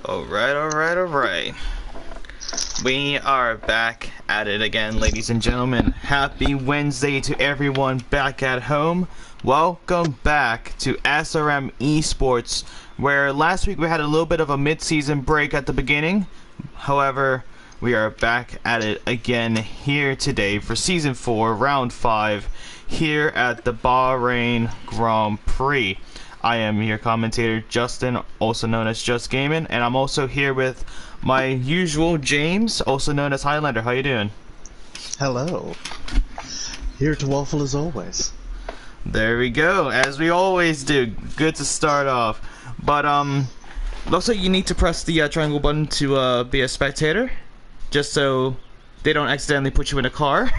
Alright. We are back at it again, ladies and gentlemen. Happy Wednesday to everyone back at home. Welcome back to SRM ESPORTS, where last week we had a little bit of a mid-season break at the beginning. However, we are back at it again here today for Season 4, Round 5, here at the Bahrain Grand Prix. I am your commentator, Justin, also known as JusGamin, and I'm also here with my usual James, also known as Highlander. How you doing? Hello. Here to waffle as always. There we go, as we always do. Good to start off. But looks like you need to press the triangle button to be a spectator, just so they don't accidentally put you in a car.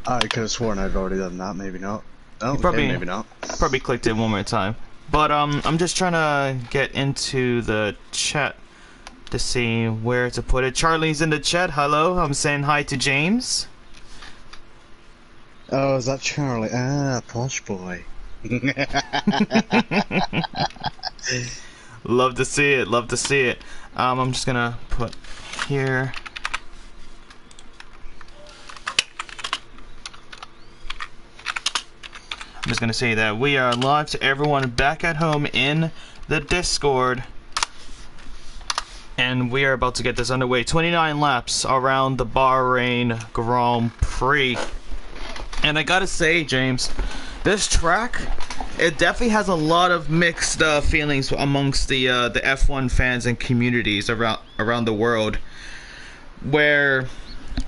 I could have sworn I'd already done that. Maybe not. Oh, probably, okay, maybe not. Probably clicked it one more time. But I'm just trying to get into the chat to see where to put it. Charlie's in the chat. Hello, I'm saying hi to James. Oh, is that Charlie? Ah, posh boy. Love to see it. Love to see it. I'm just gonna put here. I'm just gonna say that we are live to everyone back at home in the Discord, and we are about to get this underway. 29 laps around the Bahrain Grand Prix, and I gotta say, James, this track, it definitely has a lot of mixed feelings amongst the F1 fans and communities around the world, where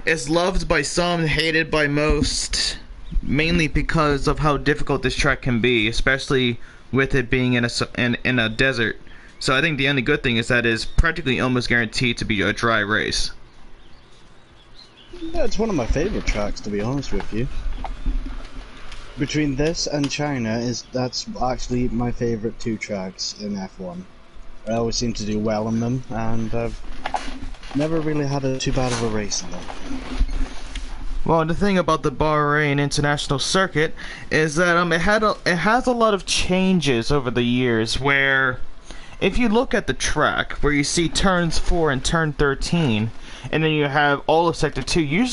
it's loved by some, hated by most. Mainly because of how difficult this track can be, especially with it being in a desert. So I think the only good thing is that it's practically almost guaranteed to be a dry race. Yeah, it's one of my favorite tracks, to be honest with you. Between this and China, that's actually my favorite two tracks in F1. I always seem to do well in them, and I've never really had too bad of a race in them. Well, the thing about the Bahrain International Circuit is that it has a lot of changes over the years, where if you look at the track, where you see turns 4 and turn 13, and then you have all of Sector 2,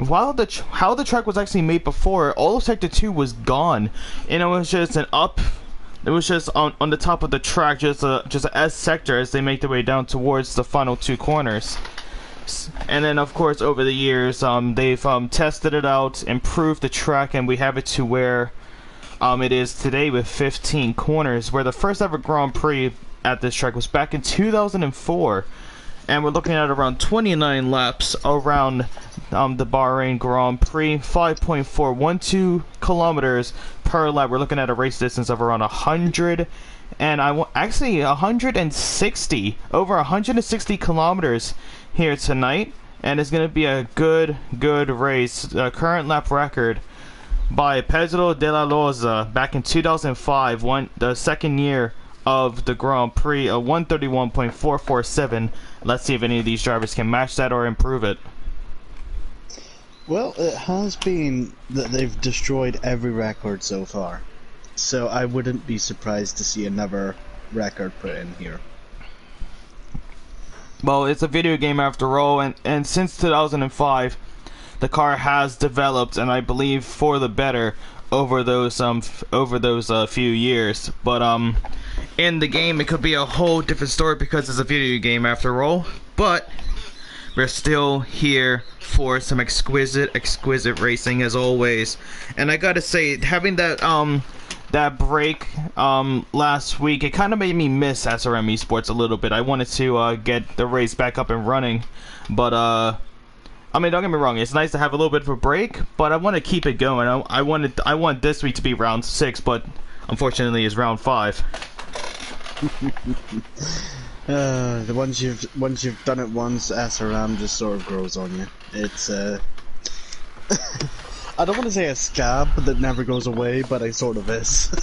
how the track was actually made before, all of Sector 2 was gone, and it was just it was just on the top of the track, just a S sector as they make their way down towards the final two corners. And then, of course, over the years, they've tested it out, improved the track, and we have it to where it is today with 15 corners, where the first ever Grand Prix at this track was back in 2004. And we're looking at around 29 laps around the Bahrain Grand Prix, 5.412 kilometers per lap. We're looking at a race distance of around 100, and actually 160, over 160 kilometers here tonight, and it's going to be a good race. Current lap record by Pedro de la Loza back in 2005, the second year of the Grand Prix, a 131.447. Let's see if any of these drivers can match that or improve it. Well, it has been that they've destroyed every record so far, so I wouldn't be surprised to see another record put in here. Well, it's a video game after all, and since 2005, the car has developed, and I believe for the better over those few years. But in the game, it could be a whole different story because it's a video game after all. But we're still here for some exquisite racing as always. And I gotta say, having that break last week, it kind of made me miss SRM Esports a little bit. I wanted to get the race back up and running, but I mean, don't get me wrong, it's nice to have a little bit of a break, but I want to keep it going. I want this week to be round 6, but unfortunately it's round 5. Once you've done it once, SRM just sort of grows on you. It's I don't want to say a scab that never goes away, but it sort of is.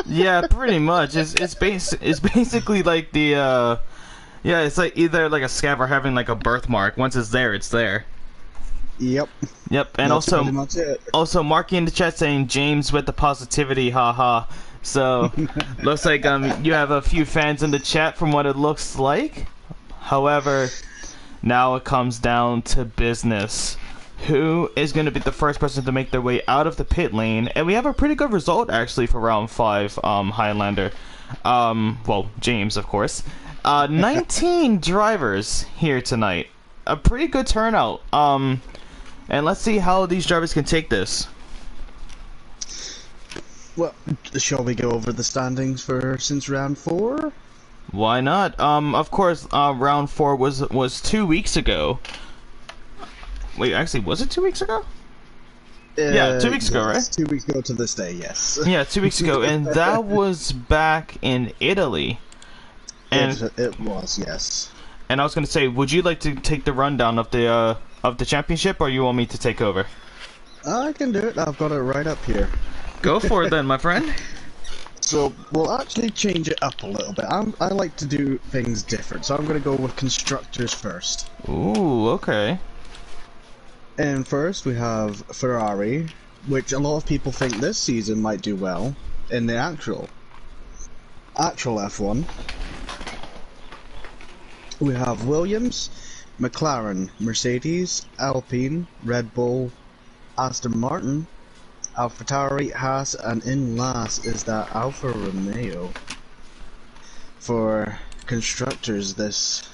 Yeah, pretty much. It's basically like the yeah, it's like either like a scab or having like a birthmark. Once it's there, it's there. Yep. Yep, and that's pretty much it. also Marky in the chat saying James with the positivity, haha. So, looks like you have a few fans in the chat from what it looks like. However, now it comes down to business. Who is going to be the first person to make their way out of the pit lane? And we have a pretty good result actually for round 5, Highlander. Well, James, of course. 19 drivers here tonight. A pretty good turnout. And let's see how these drivers can take this. Well, shall we go over the standings for since round 4? Why not? Of course, round 4 was 2 weeks ago. Wait, actually, was it 2 weeks ago? Yeah, 2 weeks ago, right? 2 weeks ago to this day, yes. Yeah, 2 weeks ago, and that was back in Italy. And it was, yes. And I was gonna say, would you like to take the rundown of the championship, or you want me to take over? I can do it. I've got it right up here. Go for it then, my friend. So, we'll actually change it up a little bit. I like to do things different, so I'm going to go with constructors first. Ooh, okay. And first, we have Ferrari, which a lot of people think this season might do well in the actual F1. We have Williams, McLaren, Mercedes, Alpine, Red Bull, Aston Martin, AlphaTauri, Haas, and in last is that Alfa Romeo. For constructors, this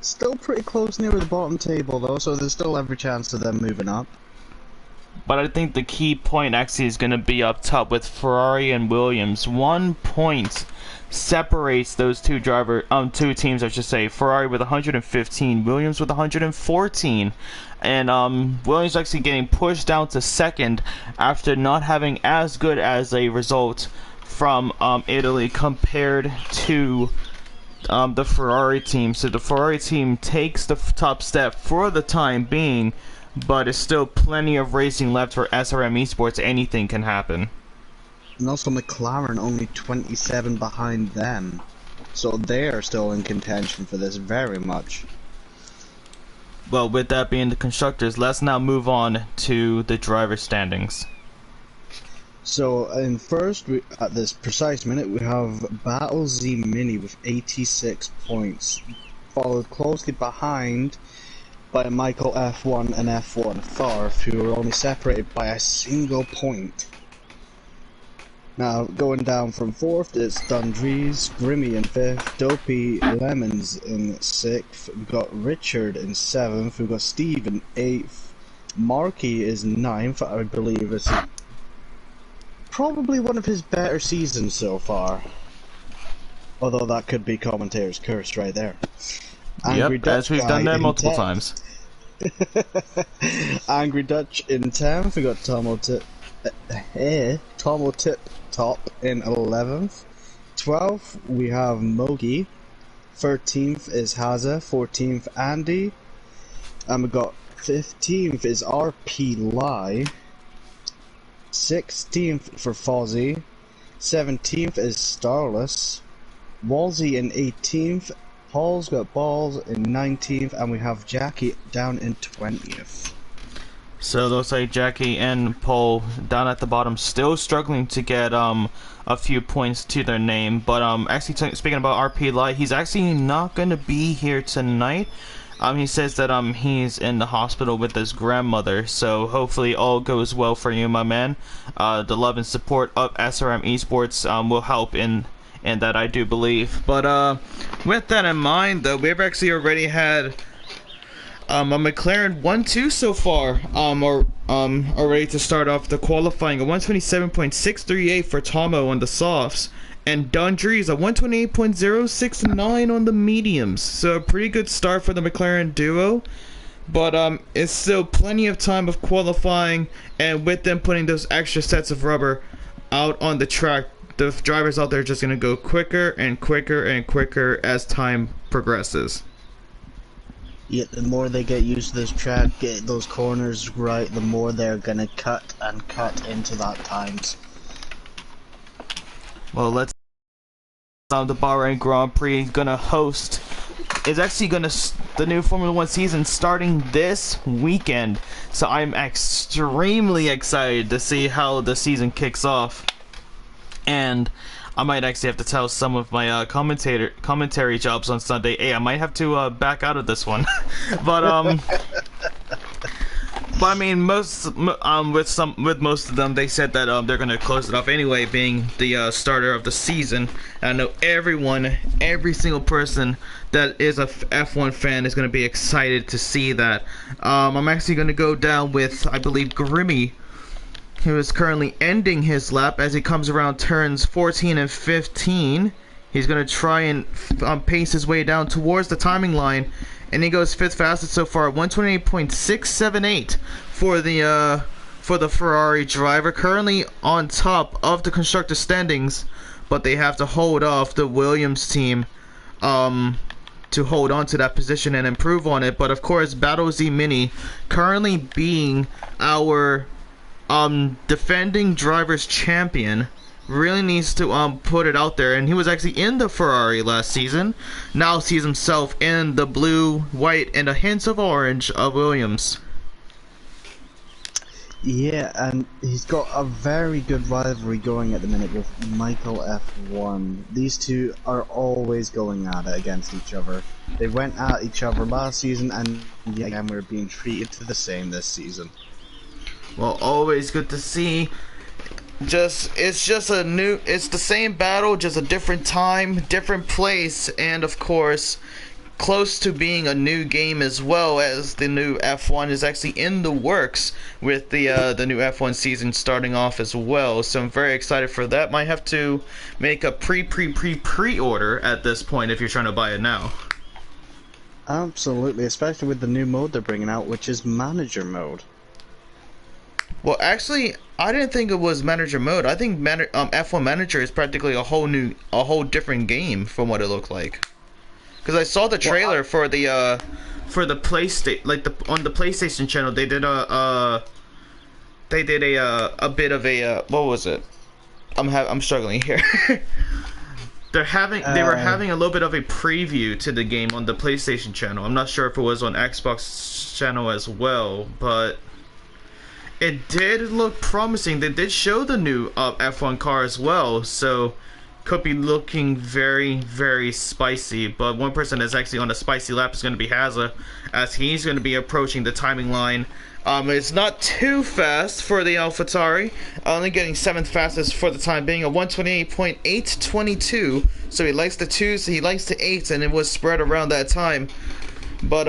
still pretty close near the bottom table though, so there's still every chance of them moving up. But I think the key point actually is going to be up top with Ferrari and Williams. 1 point separates those two teams, I should say. Ferrari with 115, Williams with 114. And Williams actually getting pushed down to second after not having as good as a result from Italy compared to the Ferrari team. So the Ferrari team takes the top step for the time being, but it's still plenty of racing left for SRM Esports. Anything can happen. And also McLaren only 27 behind them, so they are still in contention for this very much. Well, with that being the constructors, let's now move on to the driver standings. So in first, at this precise minute, we have Battle Z Mini with 86 points, followed closely behind by Michael F1 and F1 Tharf, who are only separated by a single point. Now, going down from 4th, it's Dundrees, Grimmy in 5th, Dopey Lemons in 6th, we've got Richard in 7th, we've got Steve in 8th, Marky is 9th, I believe it's probably one of his better seasons so far. Although that could be commentator's curse right there. Yep, as we've done that multiple times. Angry Dutch in 10th, we got Tomo Tip Top in 11th. 12th, we have Mogi. 13th is Haza. 14th, Andy. And we got 15th is RP Lai. 16th for Fozzie. 17th is Starless. Walsey in 18th. Paul's got Balls in 19th. And we have Jackie down in 20th. So it looks like Jackie and Paul down at the bottom still struggling to get a few points to their name. But actually speaking about RP Light, he's actually not going to be here tonight. He says that he's in the hospital with his grandmother, so hopefully all goes well for you, my man. The love and support of SRM Esports will help in that, I do believe. But with that in mind, though, we've actually already had a McLaren 1-2 so far, already to start off the qualifying. A 127.638 for Tomo on the softs, and Dundrees a 128.069 on the mediums. So a pretty good start for the McLaren duo, but it's still plenty of time of qualifying, and with them putting those extra sets of rubber out on the track, the drivers out there are just going to go quicker and quicker and quicker as time progresses. Yeah, the more they get used to this track, get those corners right, the more they're gonna cut and cut into that times. Well, let's the Bahrain Grand Prix gonna host is actually gonna the new Formula 1 season starting this weekend. So I'm extremely excited to see how the season kicks off. and I might actually have to tell some of my commentary jobs on Sunday, hey, I might have to back out of this one. but I mean, with most of them, they said that they're gonna close it off anyway, being the starter of the season. And I know every single person that is a F1 fan is gonna be excited to see that. I'm actually gonna go down with, I believe, Grimmy, who is currently ending his lap as he comes around turns 14 and 15. He's gonna try and pace his way down towards the timing line. And he goes 5th fastest so far, 128.678 for the Ferrari driver, currently on top of the constructor standings, but they have to hold off the Williams team to hold on to that position and improve on it. But of course, Battle Z Mini, currently being our defending drivers champion, really needs to put it out there. And he was actually in the Ferrari last season, now sees himself in the blue, white, and a hint of orange of Williams. Yeah, and he's got a very good rivalry going at the minute with Michael F1. These two are always going at it against each other. They went at each other last season, and yet again we're being treated to the same this season. Well, always good to see. It's the same battle, just a different time, different place, and of course, close to being a new game as well, as the new F1 is actually in the works with the new F1 season starting off as well. So I'm very excited for that. Might have to make a pre-order at this point if you're trying to buy it now. Absolutely, especially with the new mode they're bringing out, which is manager mode. Well, actually, I didn't think it was manager mode. I think F1 Manager is practically a whole different game from what it looked like. Because I saw the trailer for the PlayStation, on the PlayStation channel, they did a bit of a what was it? I'm struggling here. They were having a little bit of a preview to the game on the PlayStation channel. I'm not sure if it was on Xbox channel as well, but it did look promising. They did show the new F1 car as well, so could be looking very, very spicy. But one person that's actually on a spicy lap is going to be Hazza, as he's going to be approaching the timing line. It's not too fast for the AlphaTauri, only getting 7th fastest for the time being, a 128.822. So he likes the 2s, he likes the 8s, and it was spread around that time. But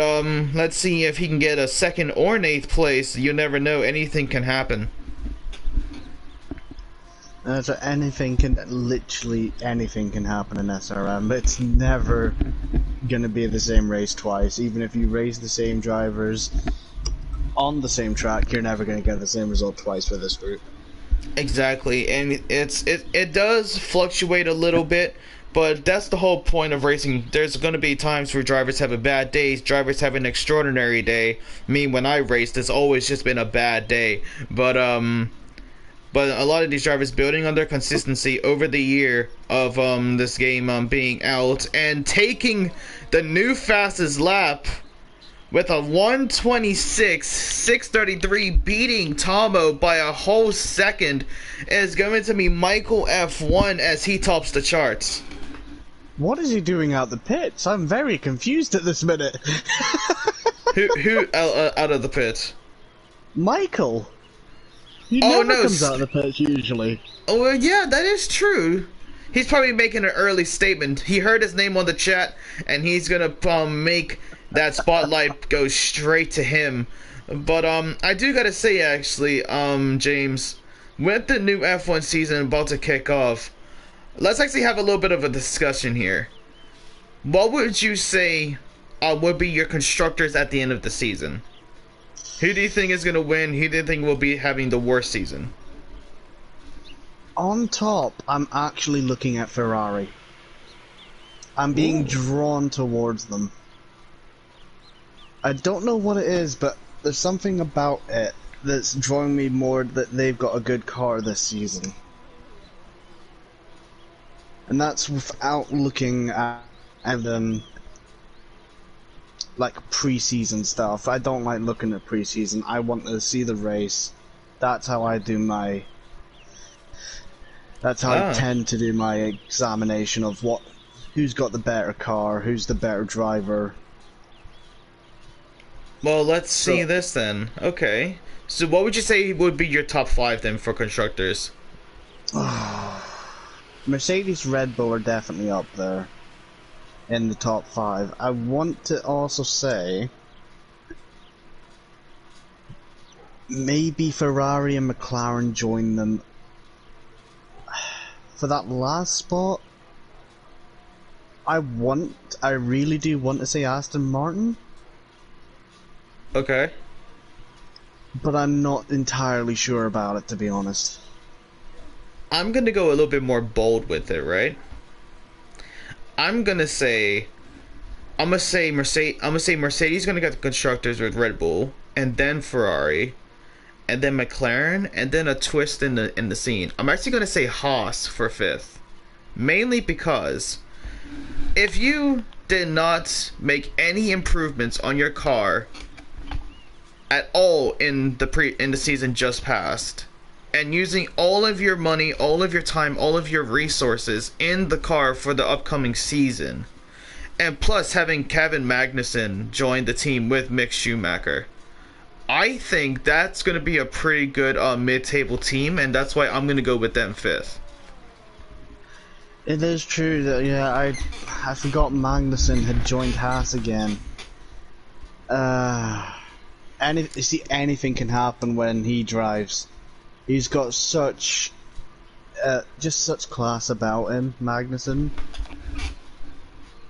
let's see if he can get a 2nd or an 8th place. You never know, anything can happen. So literally anything can happen in SRM, but it's never gonna be the same race twice. Even if you race the same drivers on the same track, you're never gonna get the same result twice for this group. Exactly, and it does fluctuate a little bit. But that's the whole point of racing. There's going to be times where drivers have a bad day, drivers have an extraordinary day. Me, when I raced, it's always just been a bad day. But a lot of these drivers building on their consistency over the year of this game being out and taking the new fastest lap with a 126.633, beating Tomo by a whole second, is going to be Michael F1 as he tops the charts. What is he doing out the pits? I'm very confused at this minute. who out of the pits? Michael. He never comes out of the pits usually. Oh well, yeah, that is true. He's probably making an early statement. He heard his name on the chat, and he's gonna make that spotlight go straight to him. But I do gotta say, actually, James, with the new F1 season about to kick off, let's actually have a little bit of a discussion here. What would you say would be your constructors at the end of the season? Who do you think is going to win? Who do you think will be having the worst season? On top, I'm actually looking at Ferrari. I'm being drawn towards them. I don't know what it is, but there's something about it that's drawing me more that they've got a good car this season. And that's without looking at like pre-season stuff. I don't like looking at pre-season. I want to see the race. That's how I do my That's how I Ah. tend to do my examination of who's got the better car, who's the better driver. Well, let's see So, this then. Okay. So what would you say would be your top five then for constructors? Mercedes, Red Bull are definitely up there in the top five. I want to also say maybe Ferrari and McLaren join them for that last spot. I really do want to say Aston Martin, Okay. but I'm not entirely sure about it, to be honest. I'm gonna go a little bit more bold with it, right? I'm gonna say Mercedes gonna get the constructors with Red Bull, and then Ferrari, and then McLaren, and then a twist in the scene. I'm actually gonna say Haas for fifth, mainly because if you did not make any improvements on your car at all in the season just passed, and using all of your money, all of your time, all of your resources in the car for the upcoming season, and plus having Kevin Magnussen join the team with Mick Schumacher, I think that's going to be a pretty good mid-table team, and that's why I'm going to go with them fifth. It is true that I forgot Magnussen had joined Haas again. Anything can happen when he drives. He's got just such class about him, Magnussen.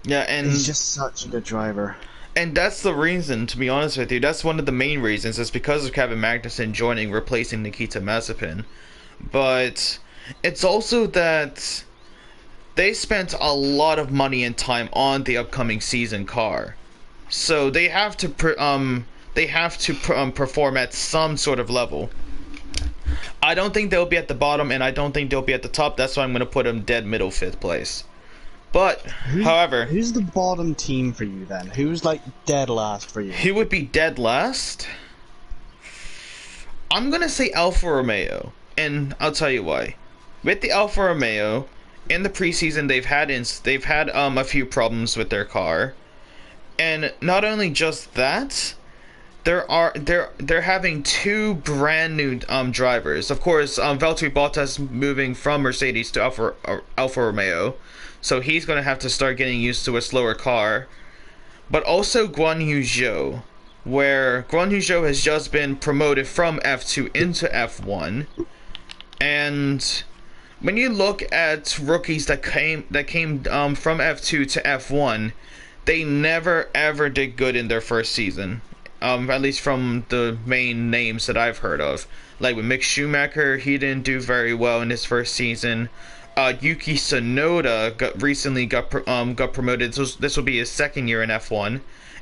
Yeah, and He's just such a good driver. And that's the reason, to be honest with you, that's one of the main reasons. It's because of Kevin Magnussen joining, replacing Nikita Mazepin. But it's also that they spent a lot of money and time on the upcoming season car, so they have to perform at some sort of level. I don't think they'll be at the bottom, and I don't think they'll be at the top. That's why I'm going to put them dead middle, fifth place. But, however, who's the bottom team for you then? Who's like dead last for you? who would be dead last? I'm gonna say Alfa Romeo, and I'll tell you why. With the Alfa Romeo, in the preseason they've had a few problems with their car, and not only just that, they're having two brand new drivers. Of course, Valtteri Bottas moving from Mercedes to Alfa Romeo, so he's gonna have to start getting used to a slower car. But also Guan Yu Zhou, where Guan Yu Zhou has just been promoted from F2 into F1, and when you look at rookies that came from F2 to F1, they never ever did good in their first season. At least from the main names that I've heard of. Like with Mick Schumacher, he didn't do very well in his first season. Yuki Tsunoda recently got promoted. So this will be his second year in F1,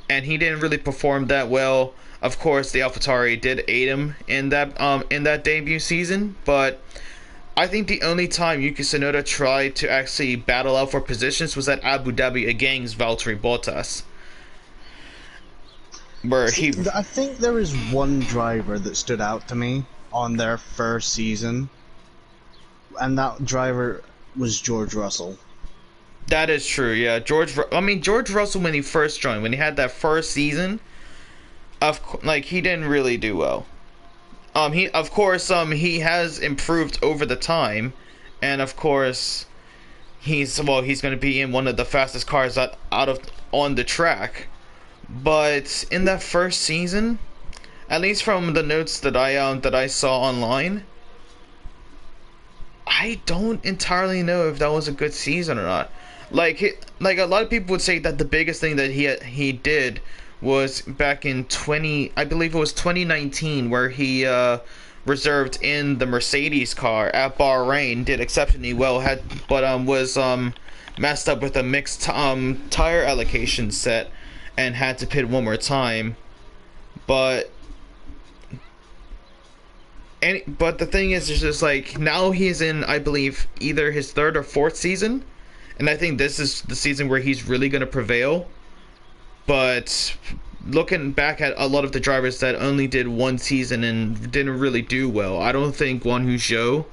and he didn't really perform that well. Of course, the AlphaTauri did aid him in that debut season, but I think the only time Yuki Tsunoda tried to actually battle out for positions was at Abu Dhabi against Valtteri Bottas. I think there is one driver that stood out to me on their first season, and that driver was George Russell. That is true, yeah. George Russell, when he first joined, when he had that first season, he didn't really do well. He has improved over the time, and of course, he's going to be in one of the fastest cars on the track. But in that first season, at least from the notes that I saw online, I don't entirely know if that was a good season or not. Like a lot of people would say that the biggest thing that he did was back in 2019, where he reserved in the Mercedes car at Bahrain, did exceptionally well, was messed up with a mixed tire allocation set and had to pit one more time. But the thing is, it's just like now he's in, I believe, either his third or fourth season, and I think this is the season where he's really going to prevail. But looking back at a lot of the drivers that only did one season and didn't really do well, I don't think Guan Yu Zhou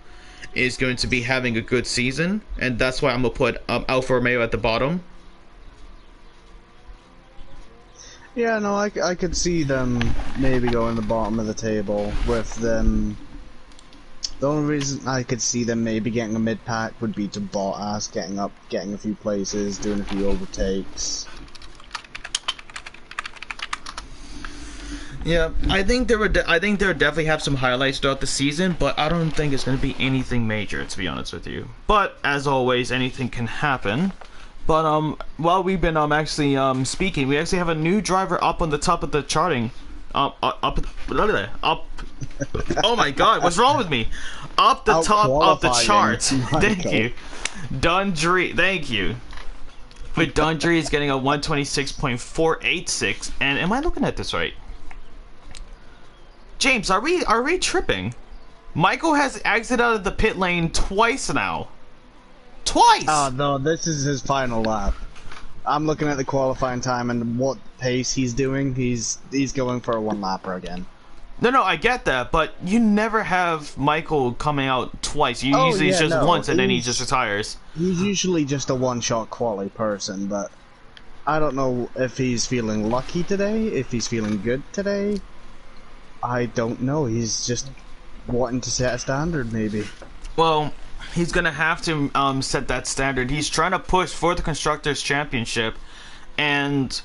is going to be having a good season, and that's why I'm gonna put Alfa Romeo at the bottom. Yeah, no, I could see them maybe going the bottom of the table with them. The only reason I could see them maybe getting a mid-pack would be to Bottas getting up, getting a few places, doing a few overtakes. Yeah, I think there would. I think there would definitely have some highlights throughout the season, but I don't think it's going to be anything major, to be honest with you. But as always, anything can happen. But while we've been actually speaking, we actually have a new driver up on the top of the charting. Up. Oh my God, what's wrong with me? Up the top of the chart. Thank you, Dundry. Thank you. But Dundry is getting a 126.486, and am I looking at this right? James, are we tripping? Michael has exited out of the pit lane twice now. Twice! Oh no, this is his final lap. I'm looking at the qualifying time and what pace he's doing. He's going for a one-lapper again. No, I get that, but you never have Michael coming out twice. Usually it's just once and then he just retires. He's usually just a one-shot quali person, but I don't know if he's feeling lucky today, if he's feeling good today. I don't know. He's just wanting to set a standard, maybe. Well, he's gonna have to set that standard. He's trying to push for the Constructors' Championship, and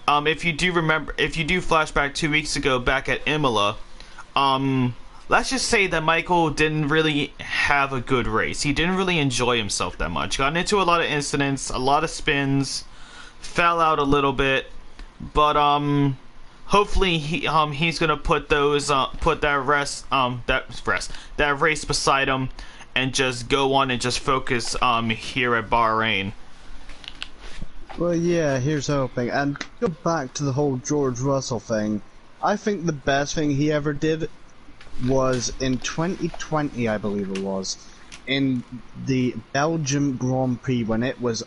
if you do remember, if you do flashback 2 weeks ago back at Imola, let's just say that Michael didn't really have a good race. He didn't really enjoy himself that much. Got into a lot of incidents, a lot of spins, fell out a little bit, but hopefully he's gonna put those put that race beside him and just go on and just focus here at Bahrain. Well, yeah, here's hoping. And go back to the whole George Russell thing. I think the best thing he ever did was in 2020, I believe it was, in the Belgium Grand Prix when it was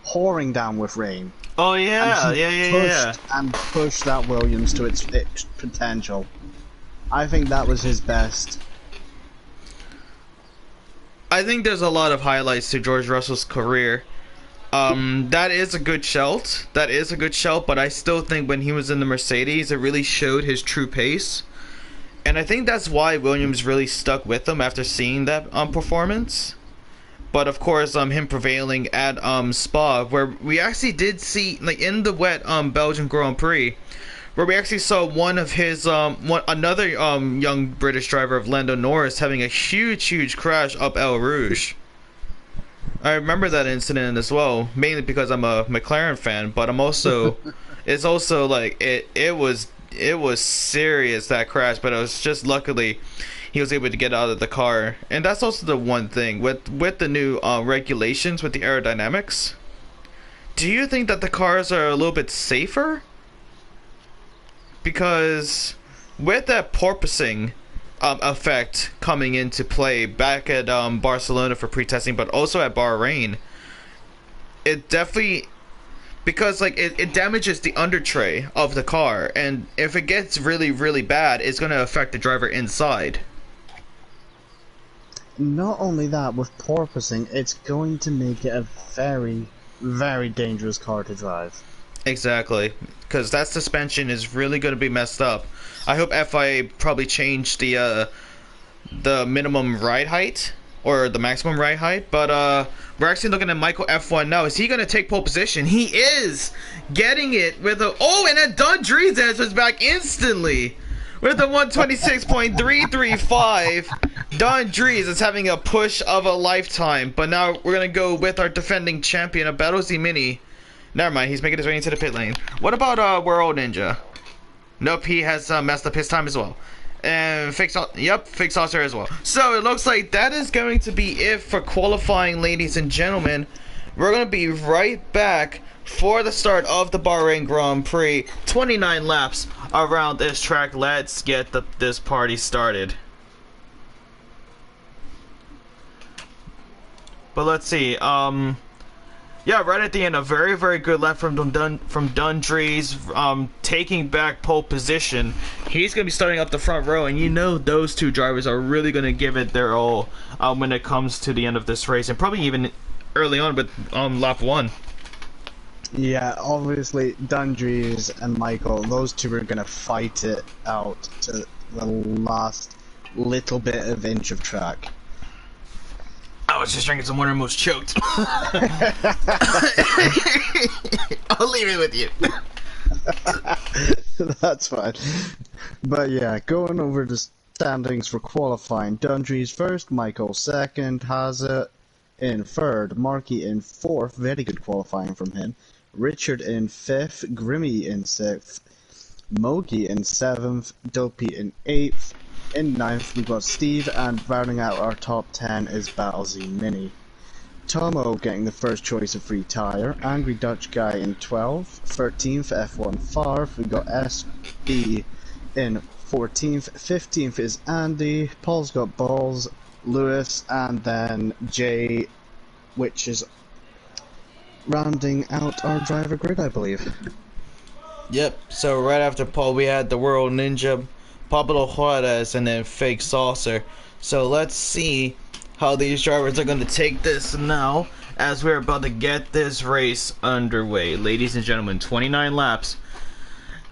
pouring down with rain. Oh yeah, yeah. And pushed that Williams to its potential. I think that was his best. I think there's a lot of highlights to George Russell's career. That is a good shout. That is a good shout, but I still think when he was in the Mercedes, it really showed his true pace. And I think that's why Williams really stuck with him after seeing that performance. But of course, him prevailing at Spa, where we actually did see, like in the wet Belgian Grand Prix, where we actually saw one of his another young British driver of Lando Norris having a huge crash up El Rouge. I remember that incident as well, mainly because I'm a McLaren fan, but I'm also it's also like it was serious, that crash, but it was just luckily he was able to get out of the car. And that's also the one thing with the new regulations with the aerodynamics. Do you think that the cars are a little bit safer? Because with that porpoising effect coming into play back at Barcelona for pre-testing, but also at Bahrain, it definitely, because like it damages the under tray of the car, and if it gets really bad, it's going to affect the driver inside. Not only that, with porpoising, it's going to make it a very dangerous car to drive. Exactly, because that suspension is really going to be messed up. I hope FIA probably changed the minimum ride height or the maximum ride height. But we're actually looking at Michael F1 now. Is he going to take pole position? He is getting it with a and a Dundree's answers back instantly with a 126.335. Dundree's is having a push of a lifetime. But now we're going to go with our defending champion, a Battlesy Mini. Never mind, he's making his way into the pit lane. What about World Ninja? Nope, he has messed up his time as well. And Fake Saucer as well. So it looks like that is going to be it for qualifying, ladies and gentlemen. We're going to be right back for the start of the Bahrain Grand Prix. 29 laps around this track. Let's get this party started. But let's see. Yeah, right at the end, a very, very good lap from Dundree's, taking back pole position. He's going to be starting up the front row, and you know those two drivers are really going to give it their all when it comes to the end of this race, and probably even early on with lap 1. Yeah, obviously Dundree's and Michael, those two are gonna fight it out to the last little bit of inch of track. I was just drinking some water and almost choked. I'll leave it with you. That's fine. But yeah, going over the standings for qualifying. Dundree's first, Michael second, Haza in third, Marky in fourth, very good qualifying from him. Richard in fifth, Grimmy in sixth, Mogi in seventh, Dopey in eighth. In ninth, we've got Steve, and rounding out our top 10 is Battlesy Mini. Tomo getting the first choice of free tyre, Angry Dutch Guy in 12th, 13th F1 Farf, we got SB in 14th, 15th is Andy, Paul's got balls, Lewis, and then Jay, which is rounding out our driver grid, I believe. Yep, so right after Paul we had the World Ninja, Pablo Juarez, and then Fake Saucer. So let's see how these drivers are going to take this now as we're about to get this race underway. Ladies and gentlemen, 29 laps.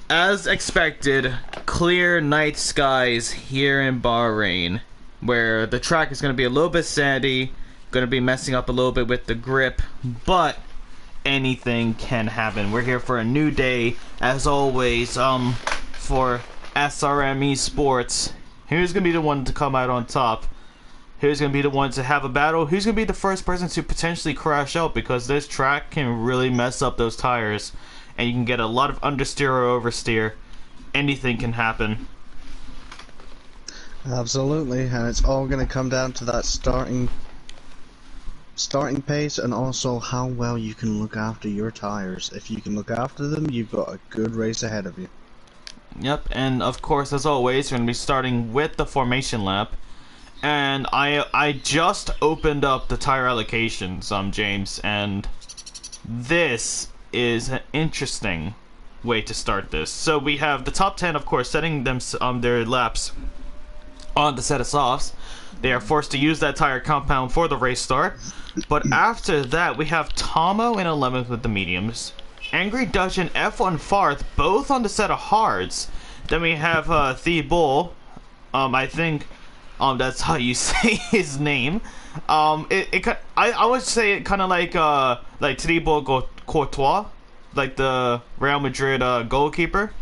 As expected, clear night skies here in Bahrain, where the track is going to be a little bit sandy, going to be messing up a little bit with the grip, but anything can happen. We're here for a new day, as always, for SRM ESPORTS. Who's going to be the one to come out on top? Who's going to be the one to have a battle? Who's going to be the first person to potentially crash out? Because this track can really mess up those tires, and you can get a lot of understeer or oversteer. Anything can happen. Absolutely, and it's all going to come down to that starting pace, and also how well you can look after your tires. If you can look after them, you've got a good race ahead of you. Yep, and of course, as always, we're going to be starting with the formation lap. And I just opened up the tire allocations, James, and this is an interesting way to start this. So we have the top 10, of course, setting them their laps on the set of softs. They are forced to use that tire compound for the race start. But after that, we have Tomo in 11th with the mediums, Angry Dutch and F1 Farth both on the set of hards. Then we have The Bull. I think that's how you say his name. I would say it kind of like Thibaut Courtois, like the Real Madrid goalkeeper.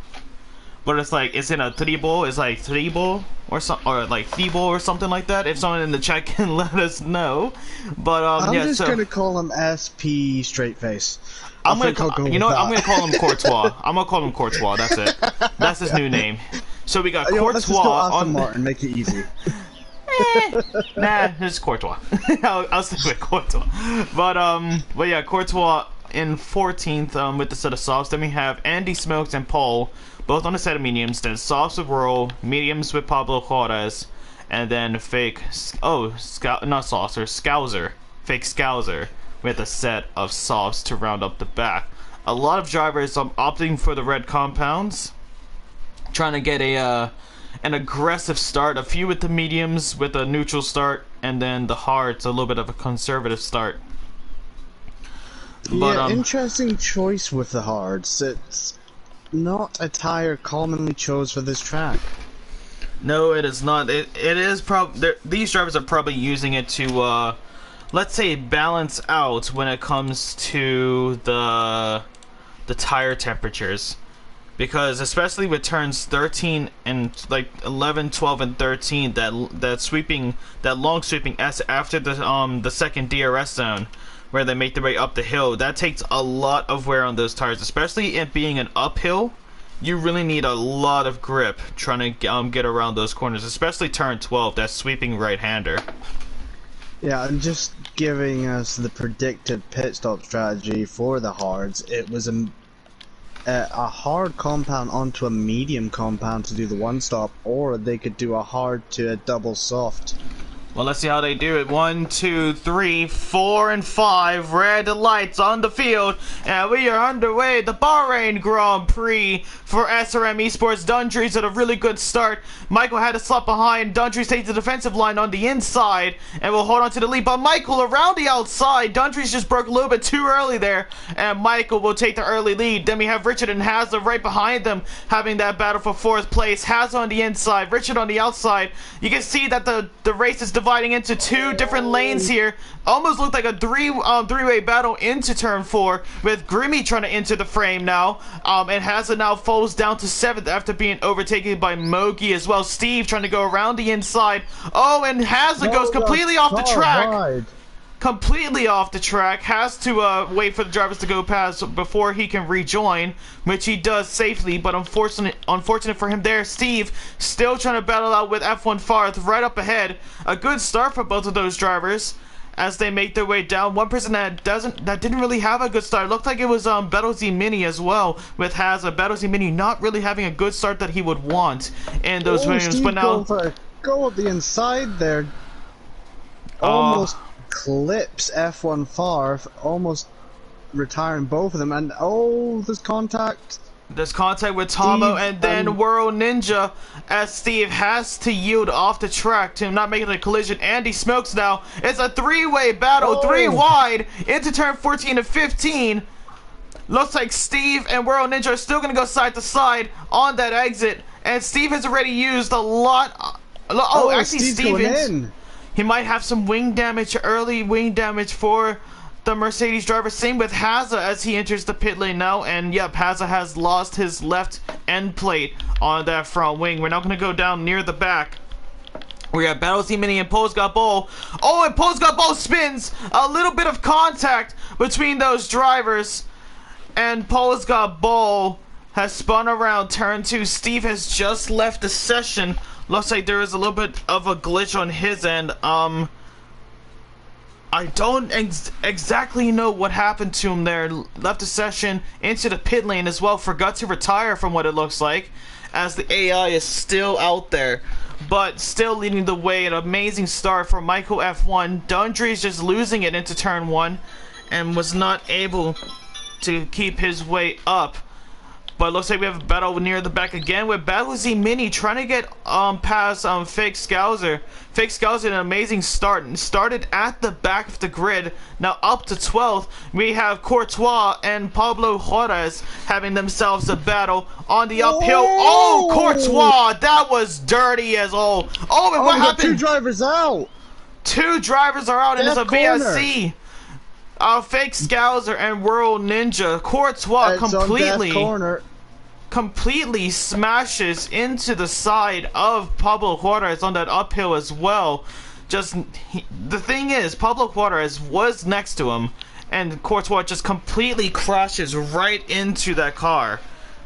But it's like, it's in a Thibaut, it's like Thibaut or something, or like Thibaut or something like that. If someone in the chat can let us know. But I'm yeah, just so gonna call him SP Straight Face. I'm gonna call him Courtois. I'm gonna call him Courtois. That's it. That's his new name. So we got Courtois let's just go Aston Martin, make it easy. Nah, it's Courtois. I'll stick with Courtois. But yeah, Courtois in 14th with the set of softs. Then we have Andy Smokes and Paul both on a set of mediums. Then softs with Roll, mediums with Pablo Juarez, and then Fake Scouser with a set of softs to round up the back. A lot of drivers opting for the red compounds, trying to get an aggressive start. A few with the mediums with a neutral start, and then the hards a little bit of a conservative start. But, yeah, interesting choice with the hards. It's not a tire commonly chose for this track. No, it is not. It is these drivers are probably using it to let's say balance out when it comes to the tire temperatures. Because especially with turns 13 and like 11, 12, and 13, that long sweeping S after the second DRS zone, where they make their way up the hill, that takes a lot of wear on those tires. Especially it being an uphill, you really need a lot of grip trying to get around those corners. Especially turn 12, that sweeping right-hander. Yeah, and just giving us the predicted pit stop strategy for the hards, it was a hard compound onto a medium compound to do the one stop, or they could do a hard to a double soft Well, let's see how they do it. 1, 2, 3, 4, and 5. Red lights on the field. And we are underway. The Bahrain Grand Prix for SRM ESPORTS. Dundree's at a really good start. Michael had to slot behind. Dundree's takes the defensive line on the inside and will hold on to the lead. But Michael around the outside. Dundree's just broke a little bit too early there. And Michael will take the early lead. Then we have Richard and Hazza right behind them having that battle for 4th place. Hazza on the inside. Richard on the outside. You can see that the race is dividing into 2 different lanes here. Almost looked like a three-way battle into turn 4 with Grimmy trying to enter the frame now. And Hazza now falls down to 7th after being overtaken by Mogi as well. Steve trying to go around the inside. Oh, and Hazza goes completely off the track. Completely off the track. Has to wait for the drivers to go past before he can rejoin, which he does safely, but unfortunate for him there. Steve still trying to battle out with F1 Farth right up ahead. A good start for both of those drivers as they make their way down. One person that didn't really have a good start, looked like it was Bettlezy Mini as well, with Hazza. Bettlezy Mini not really having a good start that he would want in those winners, but now go at the inside there. Almost clips F1 Farth, almost retiring both of them, and there's contact. There's contact with Tomo, and then World Ninja as Steve has to yield off the track to not making a collision. Andy Smokes now. It's a 3-way battle, 3 wide into turn 14 and 15. Looks like Steve and World Ninja are still going to go side to side on that exit, and Steve has already used a lot. Actually, Stevens. He might have some wing damage, early wing damage for the Mercedes driver. Same with Hazza as he enters the pit lane now. And yep, Hazza has lost his left end plate on that front wing. We're now going to go down near the back. We have Battlesy Mini and Poe's Got Bowl. Oh, and Poe's Got Bowl spins. A little bit of contact between those drivers. And Poe's Got Bowl has spun around turn 2. Steve has just left the session. Looks like there is a little bit of a glitch on his end. I don't exactly know what happened to him there. Left the session into the pit lane as well. Forgot to retire from what it looks like, as the AI is still out there. But still leading the way. An amazing start for Michael F1. Dundree's just losing it into turn 1 and was not able to keep his way up. But it looks like we have a battle near the back again with Battlesy Mini trying to get past Fake Scouser. Fake Scouser, an amazing start. Started at the back of the grid. Now up to 12th. We have Courtois and Pablo Juarez having themselves a battle on the uphill. Oh, Courtois! That was dirty as all. Oh, and what happened? 2 drivers out. 2 drivers are out, and it's a VSC. Fake Scouser and World Ninja. Courtois completely smashes into the side of Pablo Juarez on that uphill as well. The thing is, Pablo Juarez was next to him, and Courtois just completely crashes right into that car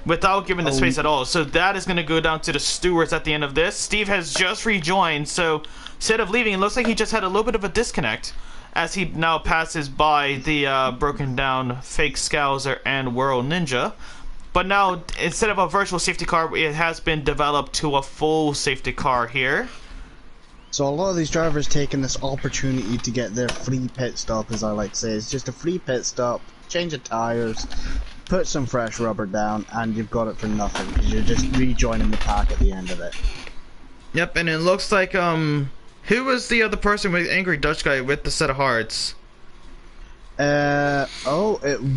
without giving the space at all. So that is going to go down to the stewards at the end of this. Steve has just rejoined, so instead of leaving, it looks like he just had a little bit of a disconnect as he now passes by the broken down Fake Scouser and World Ninja. But now, instead of a virtual safety car, it has been developed to a full safety car here. So a lot of these drivers taking this opportunity to get their free pit stop, as I like to say. It's just a free pit stop, change the tires, put some fresh rubber down, and you've got it for nothing, because you're just rejoining the pack at the end of it. Yep, and it looks like, who was the other person with Angry Dutch Guy with the set of hearts? It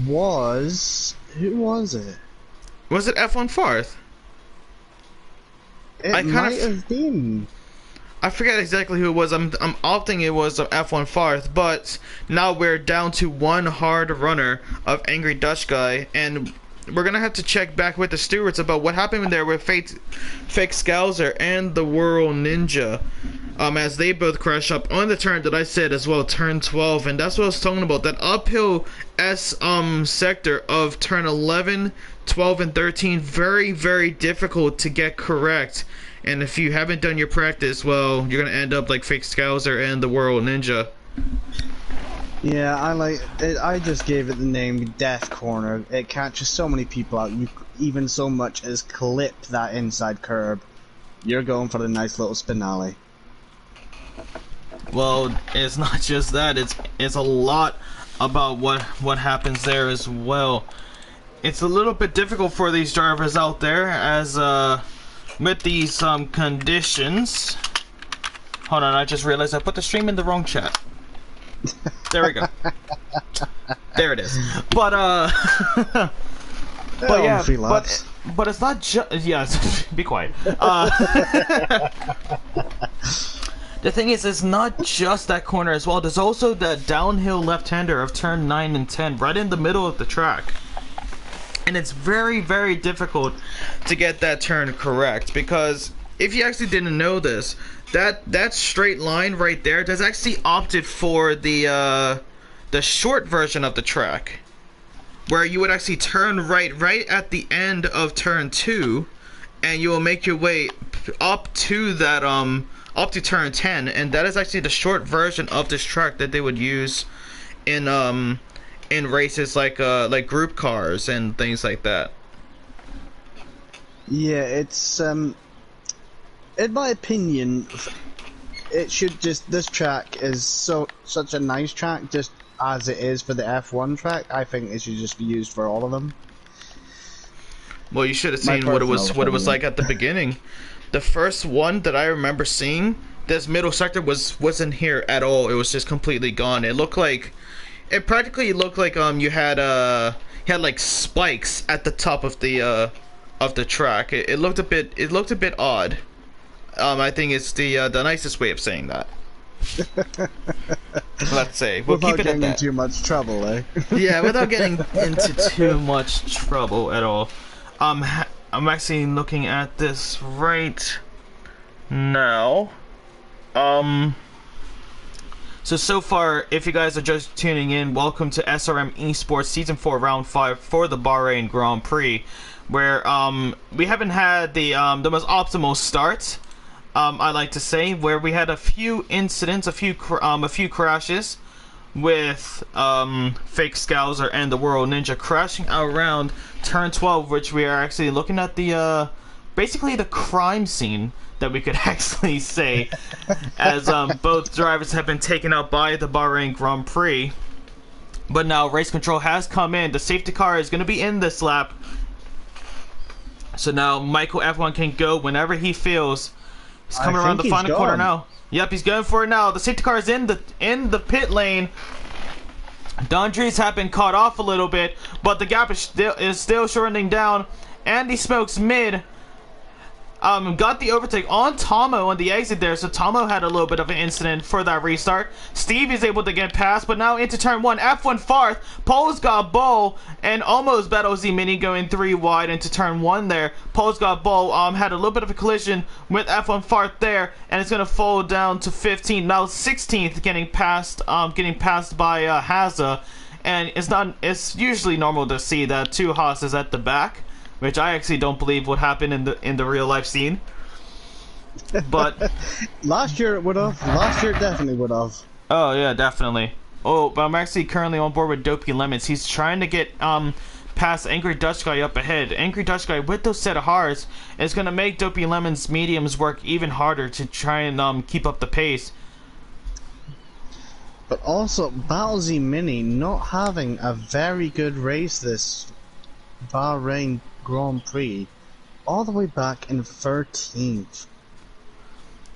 was... Who was it? Was it F1 Farth? It might have been. I forget exactly who it was. I'm opting it was F1 Farth, but now we're down to 1 hard runner of Angry Dutch Guy, and we're gonna have to check back with the stewards about what happened there with Fake Scouser and the World Ninja. As they both crash up on the turn that I said as well, turn 12, and that's what I was talking about, that uphill sector of turn 11, 12, and 13, very, very difficult to get correct, and if you haven't done your practice, well, you're gonna end up like Fake Scouser and the World Ninja. Yeah, I just gave it the name Death Corner. It catches so many people out, you even so much as clip that inside curb. You're going for the nice little spinale. Well, it's not just that. It's a lot about what happens there as well. It's a little bit difficult for these drivers out there, as with these conditions. Hold on, I just realized I put the stream in the wrong chat. There we go. There it is. But but yeah, but it's not just, yeah. Be quiet. The thing is, it's not just that corner as well. There's also that downhill left-hander of turn 9 and 10, right in the middle of the track. And it's very, very difficult to get that turn correct, because if you actually didn't know this, that straight line right there, that's actually opted for the short version of the track, where you would actually turn right at the end of turn 2, and you will make your way up to that up to turn 10, and that is actually the short version of this track that they would use in races like group cars and things like that. Yeah, it's in my opinion, it should just, this track is such a nice track just as it is for the F1 track. I think it should just be used for all of them. Well, you should have seen what it was like at the beginning. The first one that I remember seeing, this middle sector wasn't here at all. It was just completely gone. It practically looked like you had like spikes at the top of the track. It looked a bit odd. I think it's the nicest way of saying that. Let's say we'll without keep it at getting that. into too much trouble, eh? Yeah, without getting into too much trouble at all. I'm actually looking at this right now. So far, if you guys are just tuning in, welcome to SRM ESPORTS Season 4 Round 5 for the Bahrain Grand Prix, where we haven't had the most optimal start, I like to say, where we had a few incidents, a few crashes with Fake Scouser and the World Ninja crashing around turn 12, which we are actually looking at the basically the crime scene that we could actually say, as both drivers have been taken out by the Bahrain Grand Prix. But now race control has come in. The safety car is going to be in this lap, so now Michael F1 can go whenever he feels. He's coming around the final corner now. Yep, he's going for it now. The safety car is in the pit lane. Dondries have been caught off a little bit, but the gap is still shortening down. Andy Smokes mid got the overtake on Tomo on the exit there, so Tomo had a little bit of an incident for that restart. Steve is able to get past, but now into turn 1, F1 Farth, Pole's got Bull, and almost battles the Mini going 3 wide into turn 1 there. Pole's got Bull, had a little bit of a collision with F1 Farth there, and it's going to fall down to 15th, now 16th, getting passed by Haza, and it's usually normal to see that 2 Haas's at the back, which I actually don't believe would happen in the real life scene. But last year it would have. Last year it definitely would have. Oh yeah, definitely. Oh, but I'm actually currently on board with Dopey Lemons. He's trying to get past Angry Dutch Guy up ahead. Angry Dutch Guy with those set of hards is gonna make Dopey Lemons mediums work even harder to try and keep up the pace. But also, Battlesy Mini not having a very good race this Bahrain Grand Prix, all the way back in 13th.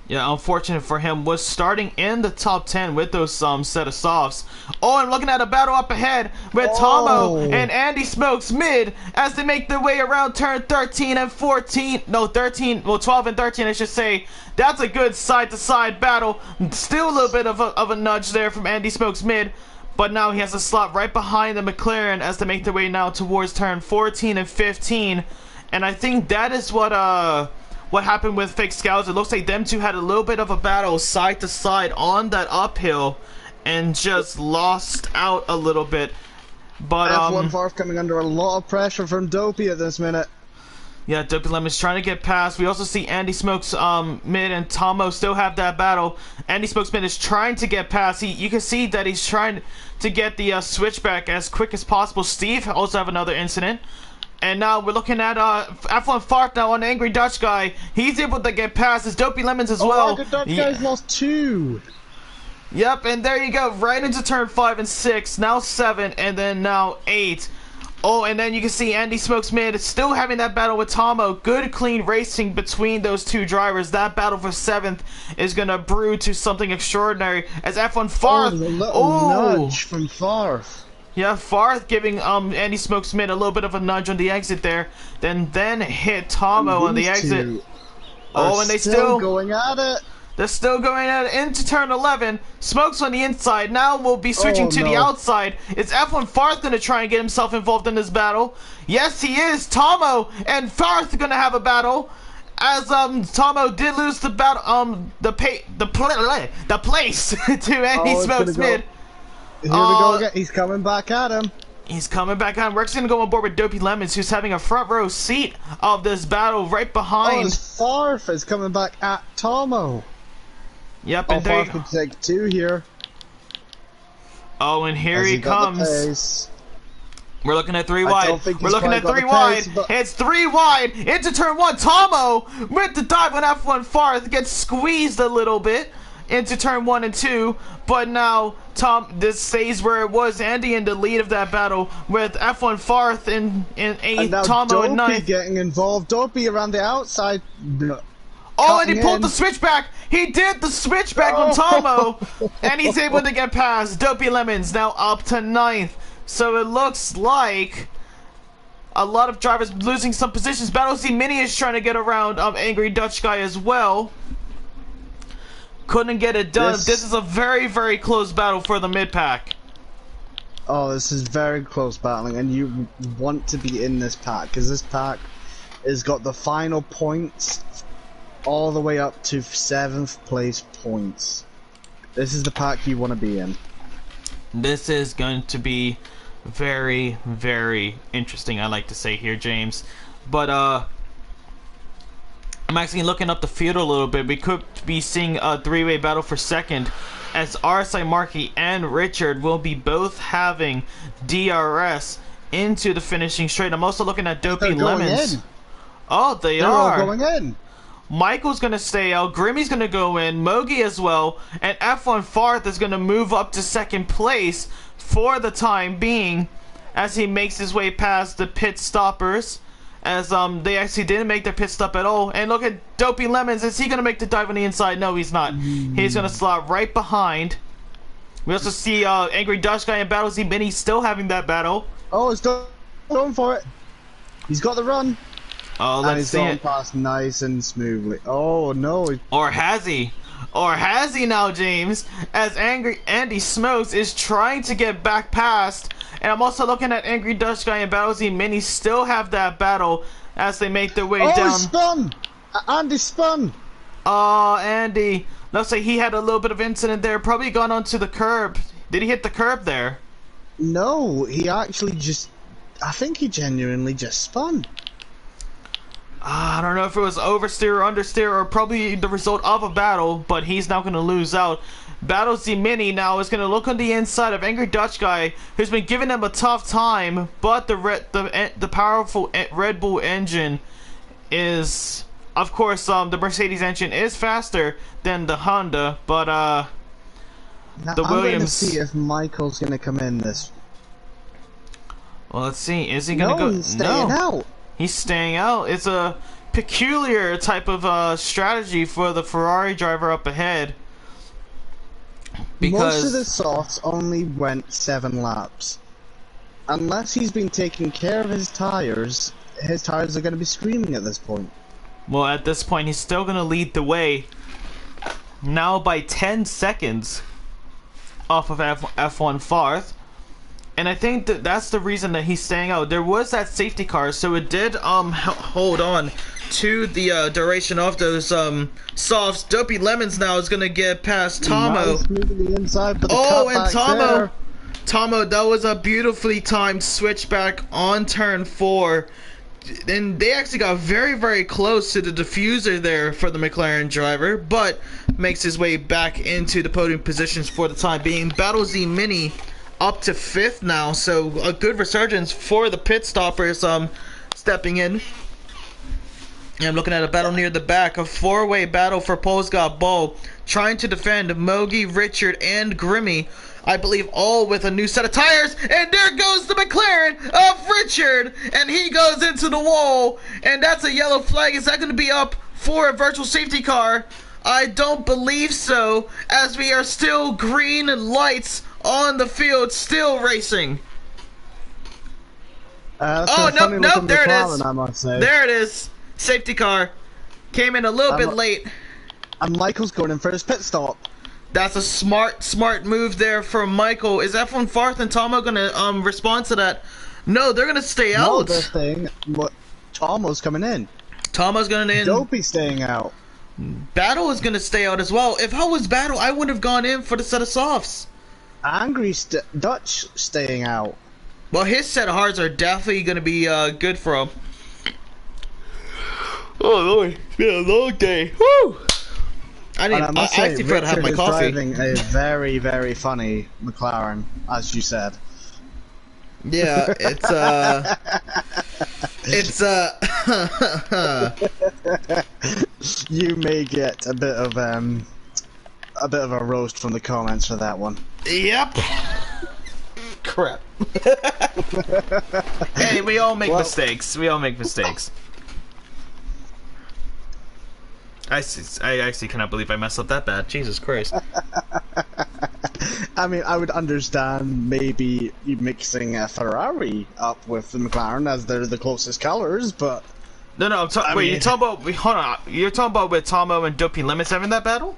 Yeah, unfortunate for him, was starting in the top 10 with those set of softs. Oh, I'm looking at a battle up ahead with Tomo and Andy Smokes mid as they make their way around turn 13 and 14. No, 13, well 12 and 13 I should say. That's a good side-to-side battle. Still a little bit of a nudge there from Andy Smokes mid. But now he has a slot right behind the McLaren as they make their way now towards turn 14 and 15. And I think that is what happened with Fake Scouts. It looks like them two had a little bit of a battle side to side on that uphill and just lost out a little bit. But F1 Farf coming under a lot of pressure from Dopey at this minute. Yeah, Dopey Lemon's trying to get past. We also see Andy Smokes mid and Tomo still have that battle. Andy Smokes mid is trying to get past. You can see that he's trying to get the switchback as quick as possible. Steve also have another incident. And now we're looking at F1 Fart now on Angry Dutch Guy. He's able to get past his Dopey Lemons as well. Angry Dutch Guy's lost 2. Yep, and there you go, right into turn 5 and 6, now 7, and then now 8. Oh, and then you can see Andy Smokes mid still having that battle with Tomo. Good, clean racing between those two drivers. That battle for 7th is going to brew to something extraordinary as F1 Farth. Oh, the little nudge from Farth. Yeah, Farth giving Andy Smokes mid a little bit of a nudge on the exit there. Then hit Tomo on the exit. Oh, and they still going at it. They're still going at it into turn 11. Smokes on the inside. Now we'll be switching to the outside. Is F1 Farth going to try and get himself involved in this battle? Yes, he is. Tomo and Farth are going to have a battle. As Tomo did lose the battle, the place to Andy Smokes mid. Here we go again. He's coming back at him. He's coming back on. We're actually going to go on board with Dopey Lemons, who's having a front row seat of this battle right behind. Farth is coming back at Tomo. Yep, and Farth could take 2 here. Oh, and here he comes. We're looking at 3 wide. We're looking at 3 wide. It's 3 wide into turn 1. Tomo with the dive on F1 Farth gets squeezed a little bit into turn 1 and 2, but now this stays where it was. Andy in the lead of that battle with F1 Farth in 8th, Tomo in 9th. Getting involved. Dopey around the outside. Oh, and he pulled the switchback. He did the switchback on Tomo, and he's able to get past. Dopey Lemons now up to 9th. So it looks like a lot of drivers losing some positions. Battle Z Mini is trying to get around Angry Dutch Guy as well. Couldn't get it done. This is a very, very close battle for the mid pack. Oh, this is very close battling, and you want to be in this pack because this pack has got the final points all the way up to 7th place points. This is the pack you want to be in. This is going to be very, very interesting, I like to say here, James. But I'm actually looking up the field a little bit. We could be seeing a 3-way battle for 2nd, as RSI Markey and Richard will be both having DRS into the finishing straight. I'm also looking at Dopey Lemons. Oh, they're all going in. Michael's going to stay out, Grimmy's going to go in, Mogi as well, and F1 Farth is going to move up to 2nd place for the time being as he makes his way past the pit stoppers, as they actually didn't make their pit stop at all. And look at Dopey Lemons. Is he going to make the dive on the inside? No, he's not. He's going to slot right behind. We also see Angry Dutch Guy and Battle Z Mini still having that battle. Oh, he's going for it. He's got the run. Oh, let's see it. Past nice and smoothly. Oh no! Or has he? Or has he now, James? As Angry Andy Smokes is trying to get back past, and I'm also looking at Angry Dutch Guy and Battle Z Mini still have that battle as they make their way down. Oh, spun! Andy spun. Andy. Looks like he had a little bit of incident there. Probably gone onto the curb. Did he hit the curb there? No, he actually just. I think he genuinely just spun. I don't know if it was oversteer or understeer or probably the result of a battle, but he's now going to lose out. Battle Z Mini now is going to look on the inside of Angry Dutch Guy, who's been giving him a tough time, but the powerful Red Bull engine is, of course, the Mercedes engine is faster than the Honda, but now, the Williams. I'm going to see if Michael's going to come in this. Well, let's see. Is he going to go? He's staying out. He's staying out. It's a peculiar type of strategy for the Ferrari driver up ahead. Because most of the softs only went 7 laps. Unless he's been taking care of his tires are going to be screaming at this point. Well, at this point, he's still going to lead the way. Now by 10 seconds off of F1 Farth. And I think that's the reason that he's staying out. There was that safety car, so it did hold on to the duration of those softs. Dopey Lemons now is gonna get past Tomo. Tomo, that was a beautifully timed switchback on turn 4. And they actually got very, very close to the diffuser there for the McLaren driver, but makes his way back into the podium positions for the time being. Battle Z Mini up to 5th now, so a good resurgence for the pit stoppers stepping in. I'm looking at a battle near the back, a four-way battle for Polesgot Bowl, trying to defend Mogi, Richard, and Grimmy. I believe all with a new set of tires, and there goes the McLaren of Richard, and he goes into the wall, and that's a yellow flag. Is that going to be up for a virtual safety car? I don't believe so, as we are still green lights on the field, still racing. Oh, nope, there it is. I must say. There it is. Safety car. Came in a little bit late. And Michael's going in for his pit stop. That's a smart move there from Michael. Is F1 Farth and Tomo gonna respond to that? No, they're gonna stay out. No, they're staying. But Tomo's coming in. Tomo's gonna in. Dopey's staying out. Battle is gonna stay out as well. If I was Battle, I would have gone in for the set of softs. Angry Dutch staying out. Well, his set of hards are definitely gonna be good for him. Oh Lord, it's been a long day. Woo! I actually forgot to have my coffee. Driving a very, very funny McLaren, as you said. Yeah, You may get a bit of a roast from the comments for that one. Yep. Crap. Hey, we all make mistakes. We all make mistakes. I actually cannot believe I messed up that bad. Jesus Christ. I mean, I would understand maybe you mixing a Ferrari up with the McLaren as they're the closest colors, but... No, wait, you're talking about... Hold on. You're talking about with Tomo and Dopey Limits having that battle?